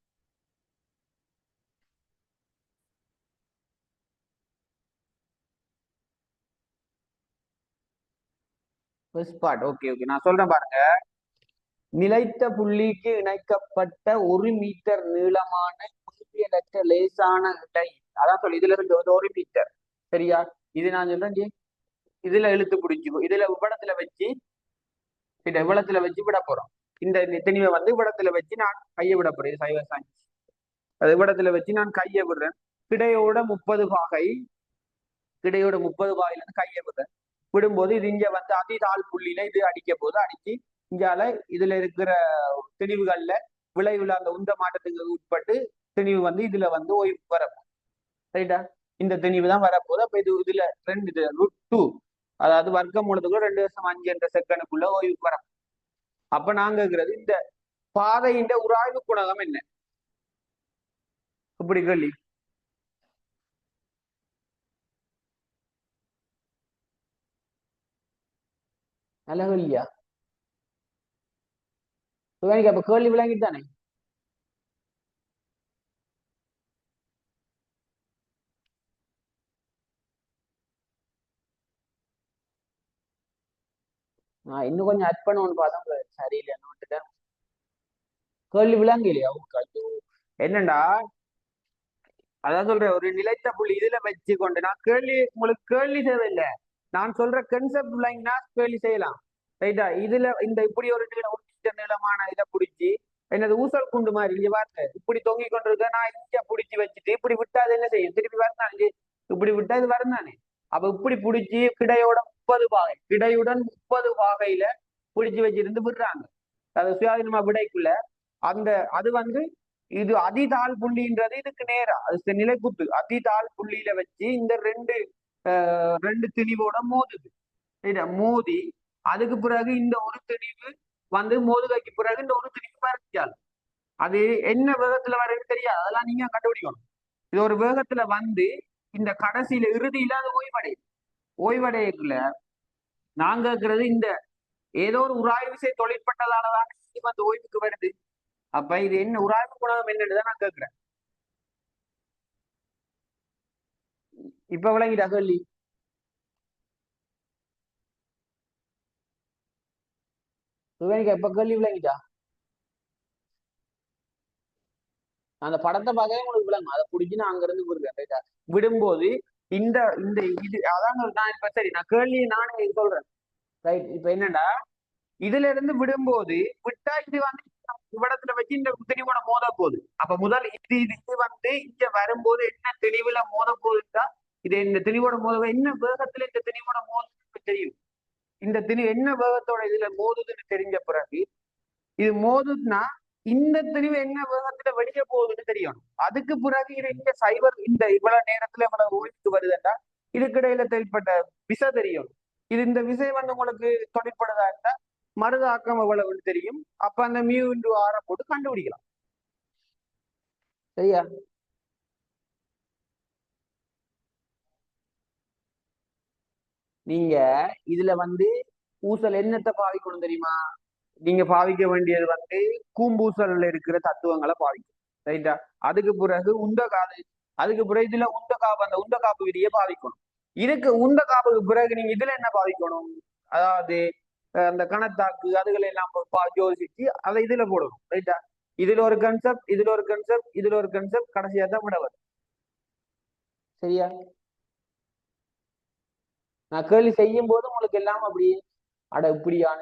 ஓகே, நான் சொல்றேன் பாருங்க. நிலைத்த புள்ளிக்கு இணைக்கப்பட்ட 1 மீட்டர் நீளமான குவியலற்ற லேசான இடை, அதான் சொல்லி இதுல இருந்து 1 மீட்டர். சரியா, இது நான் சொல்றேன், இதுல இழுத்து பிடிச்சிக்கோ, இதுல இவ்விடத்துல வச்சு விட போறோம். இந்த திணிவை வந்து இவ்விடத்துல வச்சு நான் கையை விட போறேன். அது இவ்விடத்துல வச்சு நான் கையை விடுறேன். கிடையோட 30 பாகையில இருந்து கையை விடுறேன். விடும்போது இது இங்க வந்து அதிதாள் புள்ளியில இது அடிக்க போது அடிச்சு இங்கால இதுல இருக்கிற திணிவுகள்ல விளைவுல அந்த உந்த மாற்றத்துக்கு உட்பட்டு திணிவு வந்து இதுல வந்து ஓய்வு வரப்போம். ரைட்டா, இந்த திணிவு தான் வரப்போகுது. அப்ப இதுல √2, அதாவது வர்க்க மூலத்துக்குள்ள 2.5 என்ற செகண்டுக்குள்ள ஓய்வுக்கு வர. அப்ப நாங்க இருக்கிறது இந்த பாதையின் உராய்வு குணகம் என்ன? இப்படி கேள்வி. நல்ல கேள்வியா? அப்ப கேள்வி விளங்கிட்டு தானே? நான் இன்னும் கொஞ்சம் அட் பண்ணுவோன்னு பார்த்தா சரியில்லைன்னு விட்டுட்டேன். கேள்வி விளங்க இல்லையா? என்னண்டா, அதான் சொல்றேன், ஒரு நிலைத்த புள்ளி இதுல வச்சு கொண்டு நான் உங்களுக்கு கேள்வி தேவையில்லை. நான் சொல்ற கன்செப்ட் விளங்கினா கேள்வி செய்யலாம். ரைட்டா, இதுல இந்த இப்படி ஒரு நீளமான இதை பிடிச்சி என்னது ஊசல் குண்டு மாதிரி இங்க பாருங்க, இப்படி தொங்கி கொண்டிருக்க நான் இங்க பிடிச்சி வச்சுட்டு இப்படி விட்டா அது என்ன செய்யும்? திருப்பி வரணும். இப்படி விட்டா இது வரும் தானே. அப்ப இப்படி பிடிச்சி கிடையுடன் 30 பாகையில பிடிச்சி வச்சிருந்து விடுறாங்க. அது சுயாதீனமா விடைக்குள்ள அது வந்து இது அதிதாள் புள்ளின்றது இதுக்கு நேரா அது நிலைக்குத்து அதிதாள் புள்ளியில வச்சு இந்த ரெண்டு திணிவோட மோதுது. மோதி அதுக்கு பிறகு இந்த ஒரு திணிவு வந்து மோதுகைக்கு பிறகு இந்த ஒரு திணிவு வரைச்சால் அது என்ன வேகத்துல வர்றது தெரியாது, அதெல்லாம் நீங்க கண்டுபிடிக்கணும். இது ஒரு வேகத்துல வந்து இந்த கடைசியில இறுதியில அது ஓய்வடையக்குள்ள நாங்க இருக்கிறது இந்த ஏதோ ஒரு உராய்வு விசை தொழிற்பட்டதாலதான் அந்த ஓய்வுக்கு வருது. அப்ப இது என்ன உராய்வு குணகம் என்னன்னு நான் கேட்கிறேன். இப்ப விளங்கிட்டா கேள்வி? இப்ப கேள்வி விளங்கிட்டா? அந்த படத்தை பார்க்கவே உங்களுக்கு விளங்கும். அதை பிடிச்சி நான் அங்க இருந்து விடுறேன். விடும்போது இந்த இந்த இது அதான் நான் இப்ப சரி நான் கேள்வி நானே சொல்றேன். ரைட், இப்ப என்னடா இதுல இருந்து விடும்போது விட்டா இது வந்து இவ்விடத்துல வச்சு இந்த திணிவோட மோத போகுது. அப்ப முதல் இது வந்து இங்க வரும்போது என்ன தெளிவுல மோத போகுதுன்னா இது இந்த திணிவோட மோத என்ன வேகத்துல இந்த திணிவோட மோதுன்னு தெரியும். இந்த திணி என்ன வேகத்தோட இதுல மோதுதுன்னு தெரிஞ்ச பிறகு இது மோதுதுன்னா இந்த திணிவு என்ன வேகத்துல வெளியே போகுதுன்னு தெரியணும். அதுக்கு பிறகு இது இங்க சைபர் இந்த இவ்வளவு நேரத்துல இவ்வளவு ஓய்வுக்கு வருதுன்னா இதுக்கிடையில தெளிப்பட்ட விசை தெரியும். இது இந்த விசை வந்து உங்களுக்கு தொழிற்படுதா இருந்தா மருதாக்கம் எவ்வளவுன்னு தெரியும். அப்ப அந்த மியூ இன்டு ஆர போட்டு கண்டுபிடிக்கலாம். சரியா? நீங்க இதுல வந்து ஊசல் என்னத்தை பாவிக்கணும் தெரியுமா? நீங்க பாவிக்க வேண்டியது வந்து கூம்பூசல்ல இருக்கிற தத்துவங்களை பாவிக்கும். ரைட்டா? அதுக்கு பிறகு அதுக்கு பிறகு இதுல அந்த உந்த காப்பு விதியை பாவிக்கணும். இதுக்கு உந்த காப்புக்கு பிறகு நீங்க இதுல என்ன பாவிக்கணும்? அதாவது அந்த கணத்தாக்கு அதுகளை எல்லாம் யோசிச்சு அதை இதுல போடணும். ரைட்டா? இதுல ஒரு கன்செப்ட், இதுல ஒரு கன்செப்ட், இதுல ஒரு கன்செப்ட், கடைசியா தான் விட வரும். சரியா? நான் கேள்வி செய்யும் போது உங்களுக்கு எல்லாம் அப்படி அட இப்படியான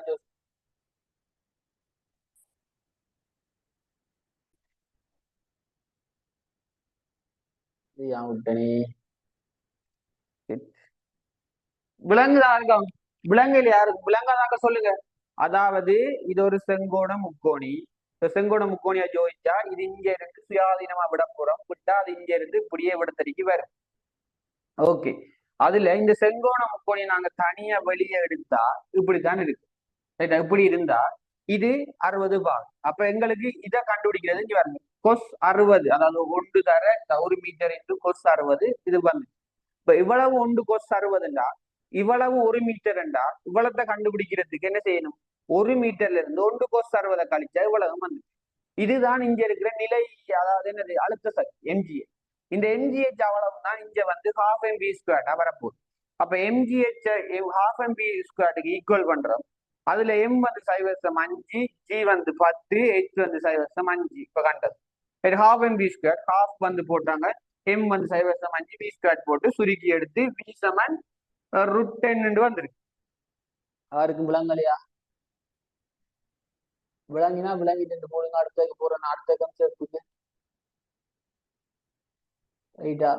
விட்டனே. விலங்குதா இருக்கா? விலங்குல யாருக்கு விலங்காதாக்க சொல்லுங்க. அதாவது இது ஒரு செங்கோண முக்கோணி. செங்கோண முக்கோணியா ஜோதிச்சா இது இங்க இருந்து சுயாதீனமா விட போறோம். விட்டா அது இங்க இருந்து இப்படியே விடத்தடிக்கு வரும். ஓகே. அதுல இந்த செங்கோண முக்கோணி நாங்க தனியா வெளியே எடுத்தா இப்படித்தான் இருக்கு. ரைட்டா? இப்படி இருந்தா இது 60 பாகம். அப்ப எங்களுக்கு இதை கண்டுபிடிக்கிறது இங்க வருங்க. கொஸ் 60 அதாவது 1 தர 1 மீட்டர் இன்டு கொஸ் 60 இது வந்து இப்ப இவ்வளவு 1 கொஸ் 60ண்டா இவ்வளவு 1 மீட்டர்ண்டா இவ்வளத்தை கண்டுபிடிக்கிறதுக்கு என்ன செய்யணும்? 1 மீட்டர்ல இருந்து 1 கொஸ் 60 கழிச்சா இவ்வளவு வந்து இதுதான் இங்க இருக்கிற நிலை. அதாவது என்னது அழுத்த சக்தி எம்ஜிஏ. இந்த எம்ஜிஹெச் அவ்வளவு தான் இங்க வந்து ஹாஃப் எம்பி ஸ்கொயர்டா வரப்போகுது. அப்ப எம்ஜிஹெச் ஹாஃப் எம்பி ஸ்கொயர்டுக்கு ஈக்குவல் பண்றோம். அதுல எம் வந்து 0.5, ஜி வந்து 10, ஹெச் வந்து 0.5. இப்ப கண்டது ஹாஃப் எம்பி ஸ்கொயர் ஹாஃப் வந்து போட்டாங்க. எம் வந்து 0.5 பி ஸ்கொயர் போட்டு சுருக்கி எடுத்து வி சமன் √10 வந்துருக்கு. யாருக்கும் விளங்கலையா? விளங்கினா விளங்கிட்டு போடுங்க. அடுத்ததுக்கு போறேன். அடுத்த கன்செப்டுக்கு. ரைட்டா?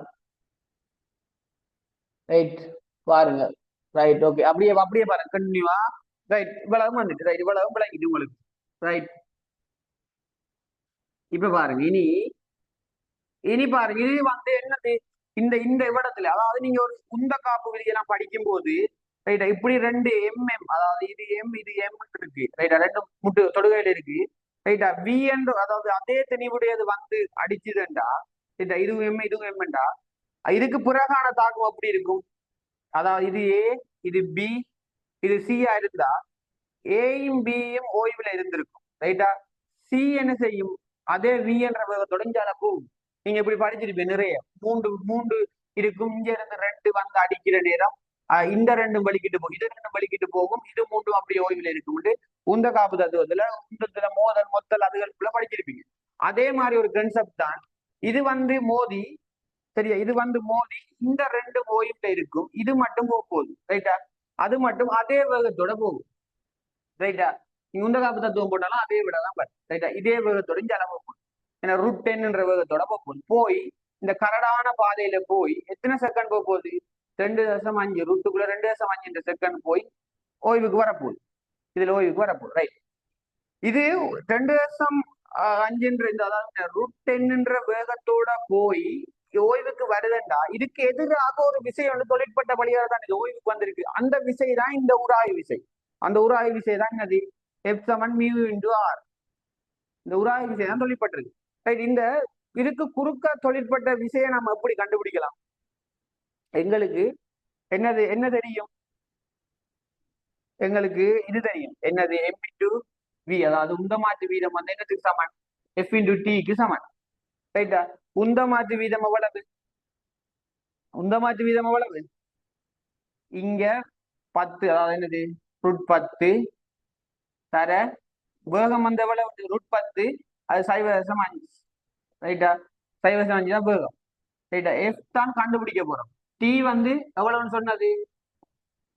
ரைட். பாருங்க. ரைட். ஓகே. அப்படியே அப்படியே பாருங்க. கண்டினியூவா. ரைட். இவ்வளவு வந்துட்டு ரைட். இவ்வளவு விளங்கிட்டு உங்களுக்கு. ரைட். இப்ப பாருங்க. இனி இனி பாருங்க. இது வந்து என்னது இந்த இந்த இடத்துல அதாவது நீங்க ஒரு உந்த காப்பு விதியெல்லாம் படிக்கும் போது ரைட்டா இப்படி 2 MM அதாவது இது எம் இது எம் இருக்கு. ரைட்டா? 2 முட்டு தொடுகையில இருக்கு. ரைட்டா? வி என்று அதாவது அதே தெளிவுடையது வந்து அடிச்சுதுண்டா ரைட்டா இதுவும் எம் இதுவும் எம்ண்டா இதுக்கு பிறகான தாக்கம் அப்படி இருக்கும். அதாவது இது ஏ இது பி இது சியா இருந்தா ஏயும் பியும் ஓய்வுல இருந்திருக்கும். ரைட்டா? சி என்ன செய்யும்? அதே வி என்ற வேகத்தோட இஞ்சால போகும். நீங்க இப்படி படிச்சிருப்பீங்க நிறைய மூன்று மூன்று இருக்கும். இங்க இருந்து 2 வந்து அடிக்கிற நேரம் இந்த 2 வலிக்கிட்டு போகும், இது 2 வலிக்கிட்டு போகும், இது 3 அப்படி ஓய்வுல இருக்கும். உந்த காப்பு தத்துவத்துல உந்தத்துல மோதல் மொத்தல் அதுகளுக்குள்ள படிச்சிருப்பீங்க. அதே மாதிரி ஒரு கன்செப்ட் தான் இது வந்து மோதி. சரியா? இது வந்து மோதி இந்த 2 ஓய்வுல இருக்கும். இது மட்டும் போக போகுது. ரைட்டா? அது மட்டும் அதே வேகத்தோட போகும். ரைட்டா? நீங்க உந்த காப்பு தத்துவம் போட்டாலும் அதே விடதான் பாரு. ரைட்டா? இதே வேகத்தோட இங்க அளவு போகும். ஏன்னா √10 வேகத்தோட போகும். போய் இந்த கரடான பாதையில போய் எத்தனை செகண்ட் போக போகுது? 2.5 ரூட்டுக்குள்ள 2.5 செகண்ட் போய் ஓய்வுக்கு வரப்போகுது. இதுல ஓய்வுக்கு வரப்போகுது. ரைட். இது 2.5 இந்த அதாவது √10 வேகத்தோட போய் ஓய்வுக்கு வருதுண்டா இதுக்கு எதிராக ஒரு விசை வந்து தொழிற்பட்ட வழியாக தான் இது ஓய்வுக்கு வந்திருக்கு. அந்த விசை தான் இந்த உராய்வு விசை. அந்த உராய்வு விசை தான் என்னது? F(μ)(r). இந்த உராய்வு விசை தான் தொழிற்பட்டிருக்கு. ரைட். இந்த இதுக்கு குறுக்க தொழிற்பட்ட விசையை நம்ம எப்படி கண்டுபிடிக்கலாம்? எங்களுக்கு என்ன தெரியும்? எங்களுக்கு இது தெரியும். என்னது? M(v). அதாவது உந்தமாற்று வீதம் வந்து என்னத்துக்கு சமன்? F(t)க்கு சமன். ரைட்டா? உந்தமாற்று வீதம் எவ்வளவு? உந்தமாற்று வீதம் எவ்வளவு? இங்க 10 அதாவது என்னது? √10 தர வேகம் வந்து எவ்வளவு? √10 அது 0.5. ரைட்டா? 0.5 தான் வேகம். ரைட்டா? எஃப் தான் கண்டுபிடிக்க போறோம். டி வந்து எவ்வளவுன்னு சொன்னது?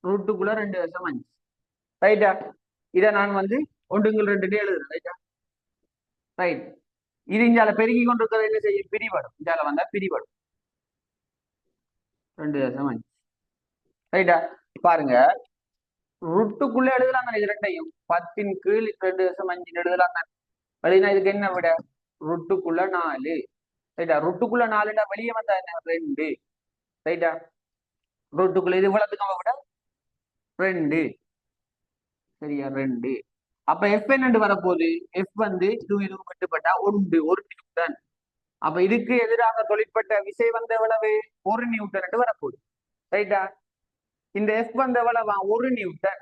ரூட்டுக்குள்ள 2.5. ரைட்டா? இதை நான் வந்து ஒன்றுங்கள் ரெண்டு எழுதுறேன் ரைட்டா. ரைட். இது இஞ்சால பெருகி கொண்டிருக்கிறது என்ன செய்யும்? பிரிபடும். இஞ்சால வந்தா பிரிபடும். 2.5 ரைட்டா. பாருங்க, ருட்டுக்குள்ள எழுதலாம் தானே இது ரெண்டையும். 10 கீழ் 2.5 எழுதலாம் தானே. வெளியினா இதுக்கு என்ன விட? ருட்டுக்குள்ள 4 ரைட்டா. ருட்டுக்குள்ள 4ண்டா வெளியே வந்தா என்ன? 2 ரைட்டா. ருட்டுக்குள்ள இது இவ்வளவுக்கு விட 2 சரியா 2. அப்ப எஃப் என்னண்டு வரப்போகுது? எஃப் வந்து இதுவும் கட்டுப்பட்டா 1 நியூட்டன். அப்ப இதுக்கு எதிராக தொழிற்பட்ட விசை வந்த எவ்வளவு? 1 நியூட்டன் வரப்போகுது ரைட்டா. இந்த எஃப் வந்த எவ்வளவா? 1 நியூட்டன்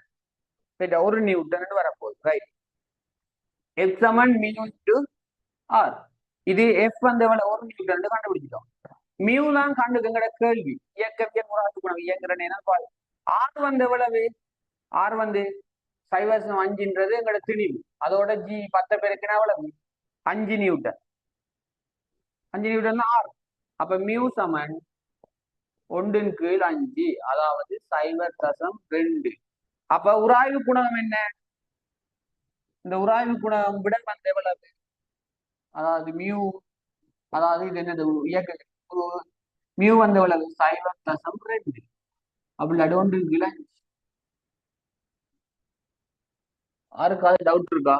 ரைட்டா. 1 நியூட்டன் வரப்போகுது ரைட். எஃப் சமன் மியூ இன்டு ஆர். இது எஃப் வந்து எவ்வளவு? 1 நியூட்டன் கண்டுபிடிச்சிட்டோம். மியூ தான் கண்டுக்குங்கிற கேள்வி. இயக்கவியல் முறாத்துக்குணம் இயங்குற நேரம் பாரு. ஆர் வந்து எவ்வளவு? ஆர் வந்து 0.5ன்றது எங்களோட திணிவு. அதோட ஜி 10 பேருக்குன்னா எவ்வளவு? 5 நியூட்டன். 5 நியூட்டன் தான் ஆர். அப்ப மியூ சமன் 1/5, அதாவது 0.2. அப்ப உராய்வு குணகம் என்ன? இந்த உராய்வு குணகம் விட வந்து எவ்வளவு? அதாவது மியூ, அதாவது இது என்னது? இயக்க மியூ வந்து எவ்வளவு? 0.2. அப்படி அது 1/5. யாருக்காவது டவுட் இருக்கா?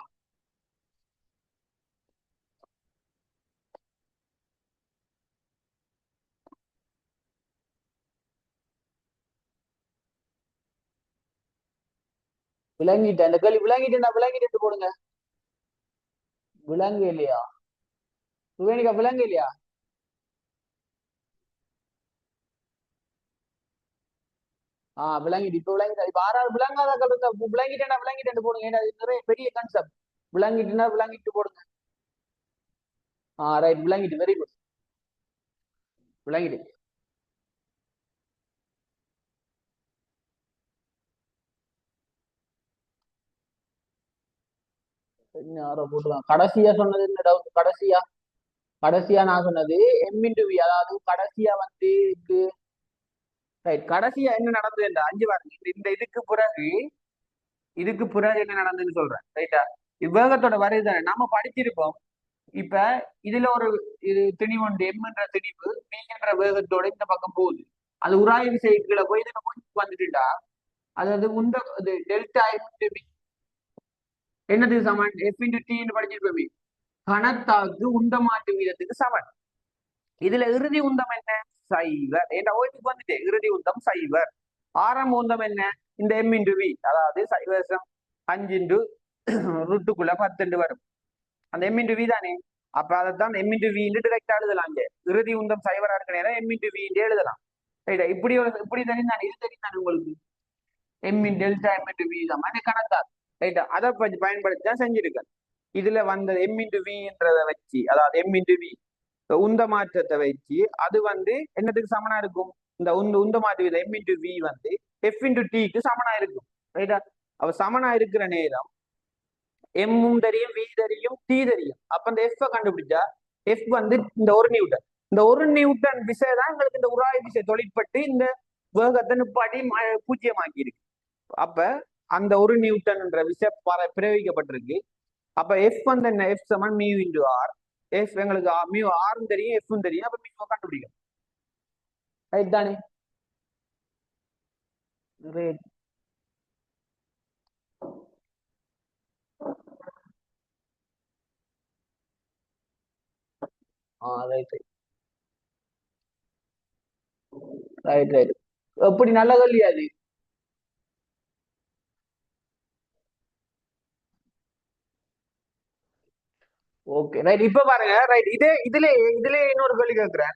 விளங்கிட்டேன். இந்த கேள்வி விளங்கிட்டேன். விளங்கிட்டு போடுங்க. விளங்கு இல்லையா? சுவேனிகா விளங்கு இல்லையா? விளங்கிட்டு இப்ப விளங்கிட்டா. இப்ப ஆறாவது விளங்காத விளங்கிட்டேன் போடுங்க. ஏன்னா இது நிறைய பெரிய கான்செப்ட். விளங்கிட்டுனா விளங்கிட்டு போடுங்க. ரைட். விளங்கிட்டு. Very good. விளங்கிட்டு. யாரோ போட்டுலாம். கடைசியா சொன்னது என்ன டவுட்? கடைசியா நான் சொன்னது எம் இன்டு வி, அதாவது கடைசியா வந்து ரைட். கடைசியா என்ன நடந்தது? இந்த 5 வாரம் இந்த இதுக்கு பிறகு என்ன நடந்ததுன்னு சொல்றேன் ரைட்டா. இவ்வேகத்தோட வருது தானே நாம படிச்சிருப்போம். இப்ப இதுல ஒரு இது திணிவு உண்டு. எம்ன்ற திணிவு பி என்ற வேகத்தோட இந்த பக்கம் போகுது. அது உராய்வு விசைக்குள்ள போய் இதுல கொஞ்சம் வந்துட்டுட்டா, அதாவது உந்த டெல்டா எம் என்னது சமன்? எஃப் இன்டு டின்னு படிச்சிருப்போமே. கணத்தாக்கு உந்தமாட்டு வீதத்துக்கு சமன். இதுல இறுதி உந்தம் என்ன? சைவர். என்ற ஓய்வுக்கு வந்துட்டு இறுதி உந்தம் சைவர். ஆரம்ப உந்தம் என்ன? இந்த எம் இன்டு வி, அதாவது 0.5 இன்டு ருட்டுக்குள்ள 10 வரும். அந்த எம் இன்டு வி தானே. அப்ப அதைத்தான் எம் இன்டு வி டிரெக்டா எழுதலாம். இங்க இறுதி உந்தம் சைவரா இருக்க நேரம் எம் இன்டு வி எழுதலாம் ரைட்டா. இப்படி தெரியும் நான். இது தெரியும் நான் உங்களுக்கு. M in delta M into we தான் கணக்கா ரைட்டா. அதை பயன்படுத்தி தான் செஞ்சிருக்கேன். இதுல வந்த எம் இன்டு வின்றதை வச்சு, அதாவது எம் இன்டு வி உந்த மாற்றத்தை வச்சு அது வந்து என்னத்துக்கு சமனா இருக்கும்? இந்த உந்த மாற்று வீதம் எம் இன்டு வி வந்து எஃப் இன்டு டிக்கு சமனா இருக்கும் ரைட்டா. அப்ப சமனா இருக்கிற நேரம் எம்மும் தெரியும், வி தெரியும், டி தெரியும். அப்ப இந்த எஃப் கண்டுபிடிச்சா எஃப் வந்து இந்த 1 நியூட்டன். இந்த 1 நியூட்டன் விசை தான் எங்களுக்கு இந்த உராய்வு விசை தொழிற்பட்டு இந்த வேகத்தை நிப்பாட்டி பூஜ்ஜியமாக்கி இருக்கு. அப்ப அந்த 1 நியூட்டன்ன்ற விசை பிரயோகிக்கப்பட்டிருக்கு. அப்ப எஃப் வந்து என்ன? எஃப் சமன் மியூ இன்டு ஆர். எஃப் எங்களுக்கு மியூ ஆரும் தெரியும், எஃப்பும் தெரியும். அப்ப மியூ கண்டுபிடிக்கும் ரைட் தானே. ரைட். Right right right. எப்படி நல்ல கேள்வி அது. Okay right. இப்ப பாருங்க ரைட். இதுல இன்னொரு கேள்வி கேட்கிறேன்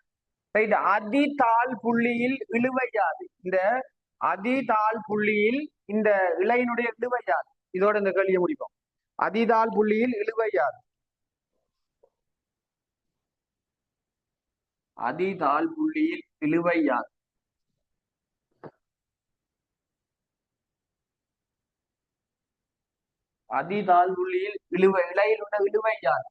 ரைட். அதிதாழ் புள்ளியில் இழுவையாது. இந்த அதிதாழ் புள்ளியில் இந்த இலையினுடைய இழுவையாது. இதோட இந்த கேள்வியை முடிப்போம். அதிதாழ் புள்ளியில் இழுவையாது. அதிதாழ் புள்ளியில் இழுவையாது. அதிதாழ் புள்ளியில் இலையில் உள்ள இழுவையாது.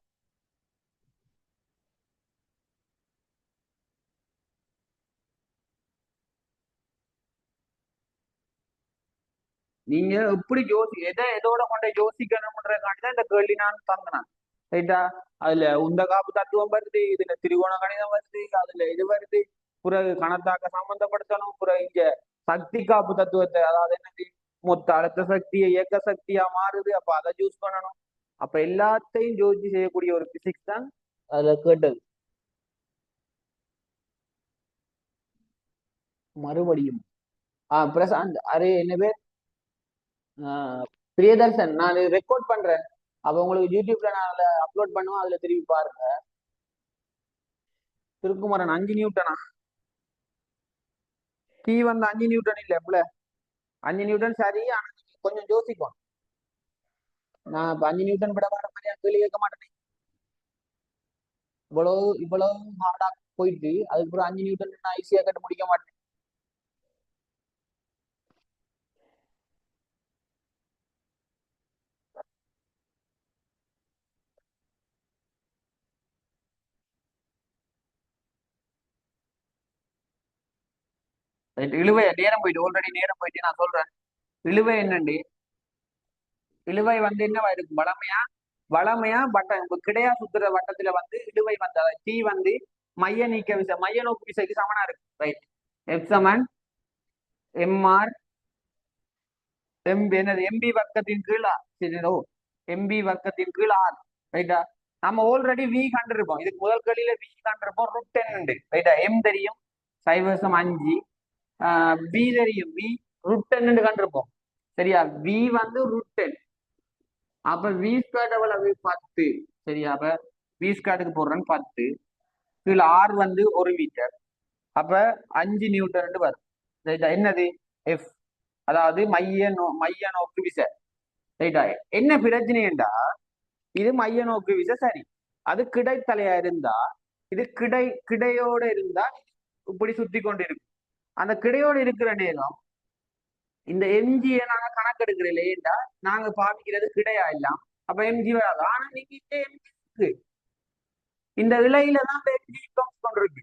நீங்க எப்படி எதோட கொண்ட யோசிக்கணும்ன்றதுக்காண்டி தான் இந்த கேள்வி நான் தந்தேன். ரைட்டா? அதுல உந்த காப்பு தத்துவம் வருது, இதுல திரிகோண கணிதம் வருது, அதுல இது வருது, பிறகு கணத்தாக்க சம்பந்தப்படுத்தணும், பிறகு இங்க சக்தி காப்பு தத்துவத்தை, அதாவது என்னது, மொத்த அழுத்த சக்தியை இயக்க சக்தியா மாறுது, அப்ப அதை சூஸ் பண்ணணும். அப்ப எல்லாத்தையும் யோசிச்சு செய்யக்கூடிய ஒரு பிசிக்ஸ் தான் அதுல கேட்டது. மறுபடியும் பிரசாந்த், அரே என்ன பேர், பிரியதர்சன், நான் ரெக்கார்ட் பண்றேன். அப்ப உங்களுக்கு யூடியூப்ல நான் அதுல அப்லோட் பண்ணுவேன், அதுல திருப்பி பாருங்க. திருக்குமரன் 5 நியூட்டனா? டீ வந்து 5 நியூட்டன் இல்ல புள்ள, 5 நியூட்டன் சரி, ஆனா நீங்க கொஞ்சம் யோசிக்கும். நான் இப்ப 5 நியூட்டன் விட வர மாதிரியா கேள்வி கேட்க மாட்டேன். இவ்வளவு இவ்வளவு ஹார்டா போயிட்டு அதுக்கப்புறம் 5 நியூட்டன் நான் ஈஸியா கட்ட முடிக்க மாட்டேன். Right, இழுவை நேரம் போயிட்டு, ஆல்ரெடி நேரம் போயிட்டு நான் சொல்றேன். இழுவை என்னண்டு, இழுவை வந்து என்னவா இருக்கும், வளமையா வளமையா வட்டம், இப்ப கிடையா சுத்துற வட்டத்துல வந்து இழுவை வந்து, அதாவது டி வந்து மைய நீக்க விசை, மைய நோக்கு விசைக்கு சமனா இருக்கு. ரைட்? எஃப் சமன் எம்ஆர் என்னது எம்பி வர்க்கத்தின் கீழ் சரி, எம்பி வர்க்கத்தின் கீழ் ஆர். ரைட்டா? நம்ம ஆல்ரெடி வி கண்டிருப்போம், இதுக்கு முதல் கலியில வி கண்டிருப்போம், ரூட் 10 உண்டு. ரைட்டா? எம் தெரியும், 0.5. வி தெரியும், வி √10 கண்டிருப்போம். சரியா? வி வந்து √10. அப்ப வி ஸ்கொயர் எவ்வளவு, 10. சரியா? அப்ப வி ஸ்கொயருக்கு போடுறேன்னு 10. கீழே ஆர் வந்து 1 மீட்டர். அப்ப 5 நியூட்டன் வரும். ரைட்டா? என்னது, எஃப், அதாவது மைய நோக்கு விசை. ரைட்டா? என்ன பிரச்சனைண்டா, இது மைய நோக்கு விசை சரி, அது கிடைத்தலையா இருந்தா, இது கிடையோட இருந்தா இப்படி சுத்தி கொண்டு இருக்கும். அந்த கிடையோடு இருக்கிற நேரம் இந்த எம்ஜியை நாங்க கணக்கெடுக்கிற இல்லையா, நாங்க பாவிக்கிறது கிடையா இல்லாம். அப்ப எம்ஜி வராது. ஆனா நீங்க இந்த எம்ஜி இருக்கு, இந்த இலையில தான் இந்த எம்ஜி கொண்டிருக்கு.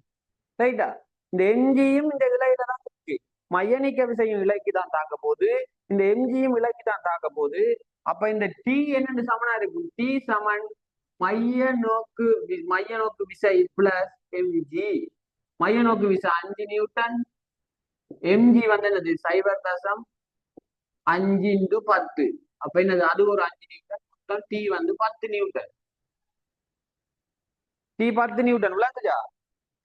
ரைட்டா? இந்த எம்ஜியும் இந்த இலையில தான் இருக்கு. மையணிக்க விசையும் இலைக்கு தான் தாக்க போகுது, இந்த எம்ஜியும் இலைக்கு தான் தாக்க போகுது. அப்ப இந்த டி என்னன்னு சமனா இருக்கும், டி சமன் மைய நோக்கு விசை பிளஸ் எம்ஜி. மைய நோக்கு விசை 5 நியூட்டன், எம்ஜி வந்து என்னது 0.5 × 10. அப்ப என்னது, அது ஒரு 5 நியூட்டன். டி வந்து 10 நியூட்டன். டி 10 நியூட்டன் விளக்குச்சா?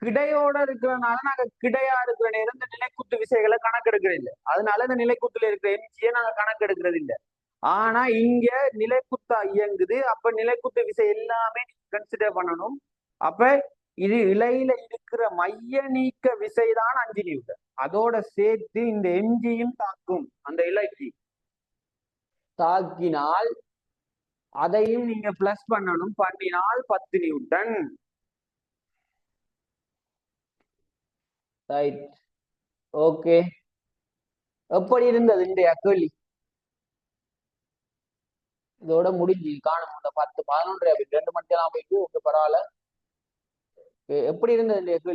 கிடையோட இருக்கிறனால நாங்க கிடையா இருக்கிற நேரம் இந்த நிலைக்குத்து விசைகளை கணக்கெடுக்கிறது இல்லை, அதனால இந்த நிலைக்குத்துல இருக்கிற எம்ஜியை நாங்க கணக்கெடுக்கிறது இல்லை. ஆனா இங்க நிலைக்குத்தா இயங்குது, அப்ப நிலைக்குத்து விசை எல்லாமே கன்சிடர் பண்ணணும். அப்ப இது இலையில இருக்கிற மைய நீக்க விசைதான் 5 நியூட்டன், அதோட சேர்த்து இந்த எம்ஜியும் தாக்கும். அந்த இலைக்கு தாக்கினால் அதையும் நீங்க பிளஸ் பண்ணணும், பண்ணினால் 10 நியூட்டன். ரைட்? ஓகே. எப்படி இருந்தது இன்றைய கேள்வி? இதோட முடிஞ்சு காணும், இந்த 10 11 அப்படி 2 மணிக்கெல்லாம் போயிட்டு, ஓகே பரவாயில்ல. எப்படி இருந்தது இன்றைய கேள்வி?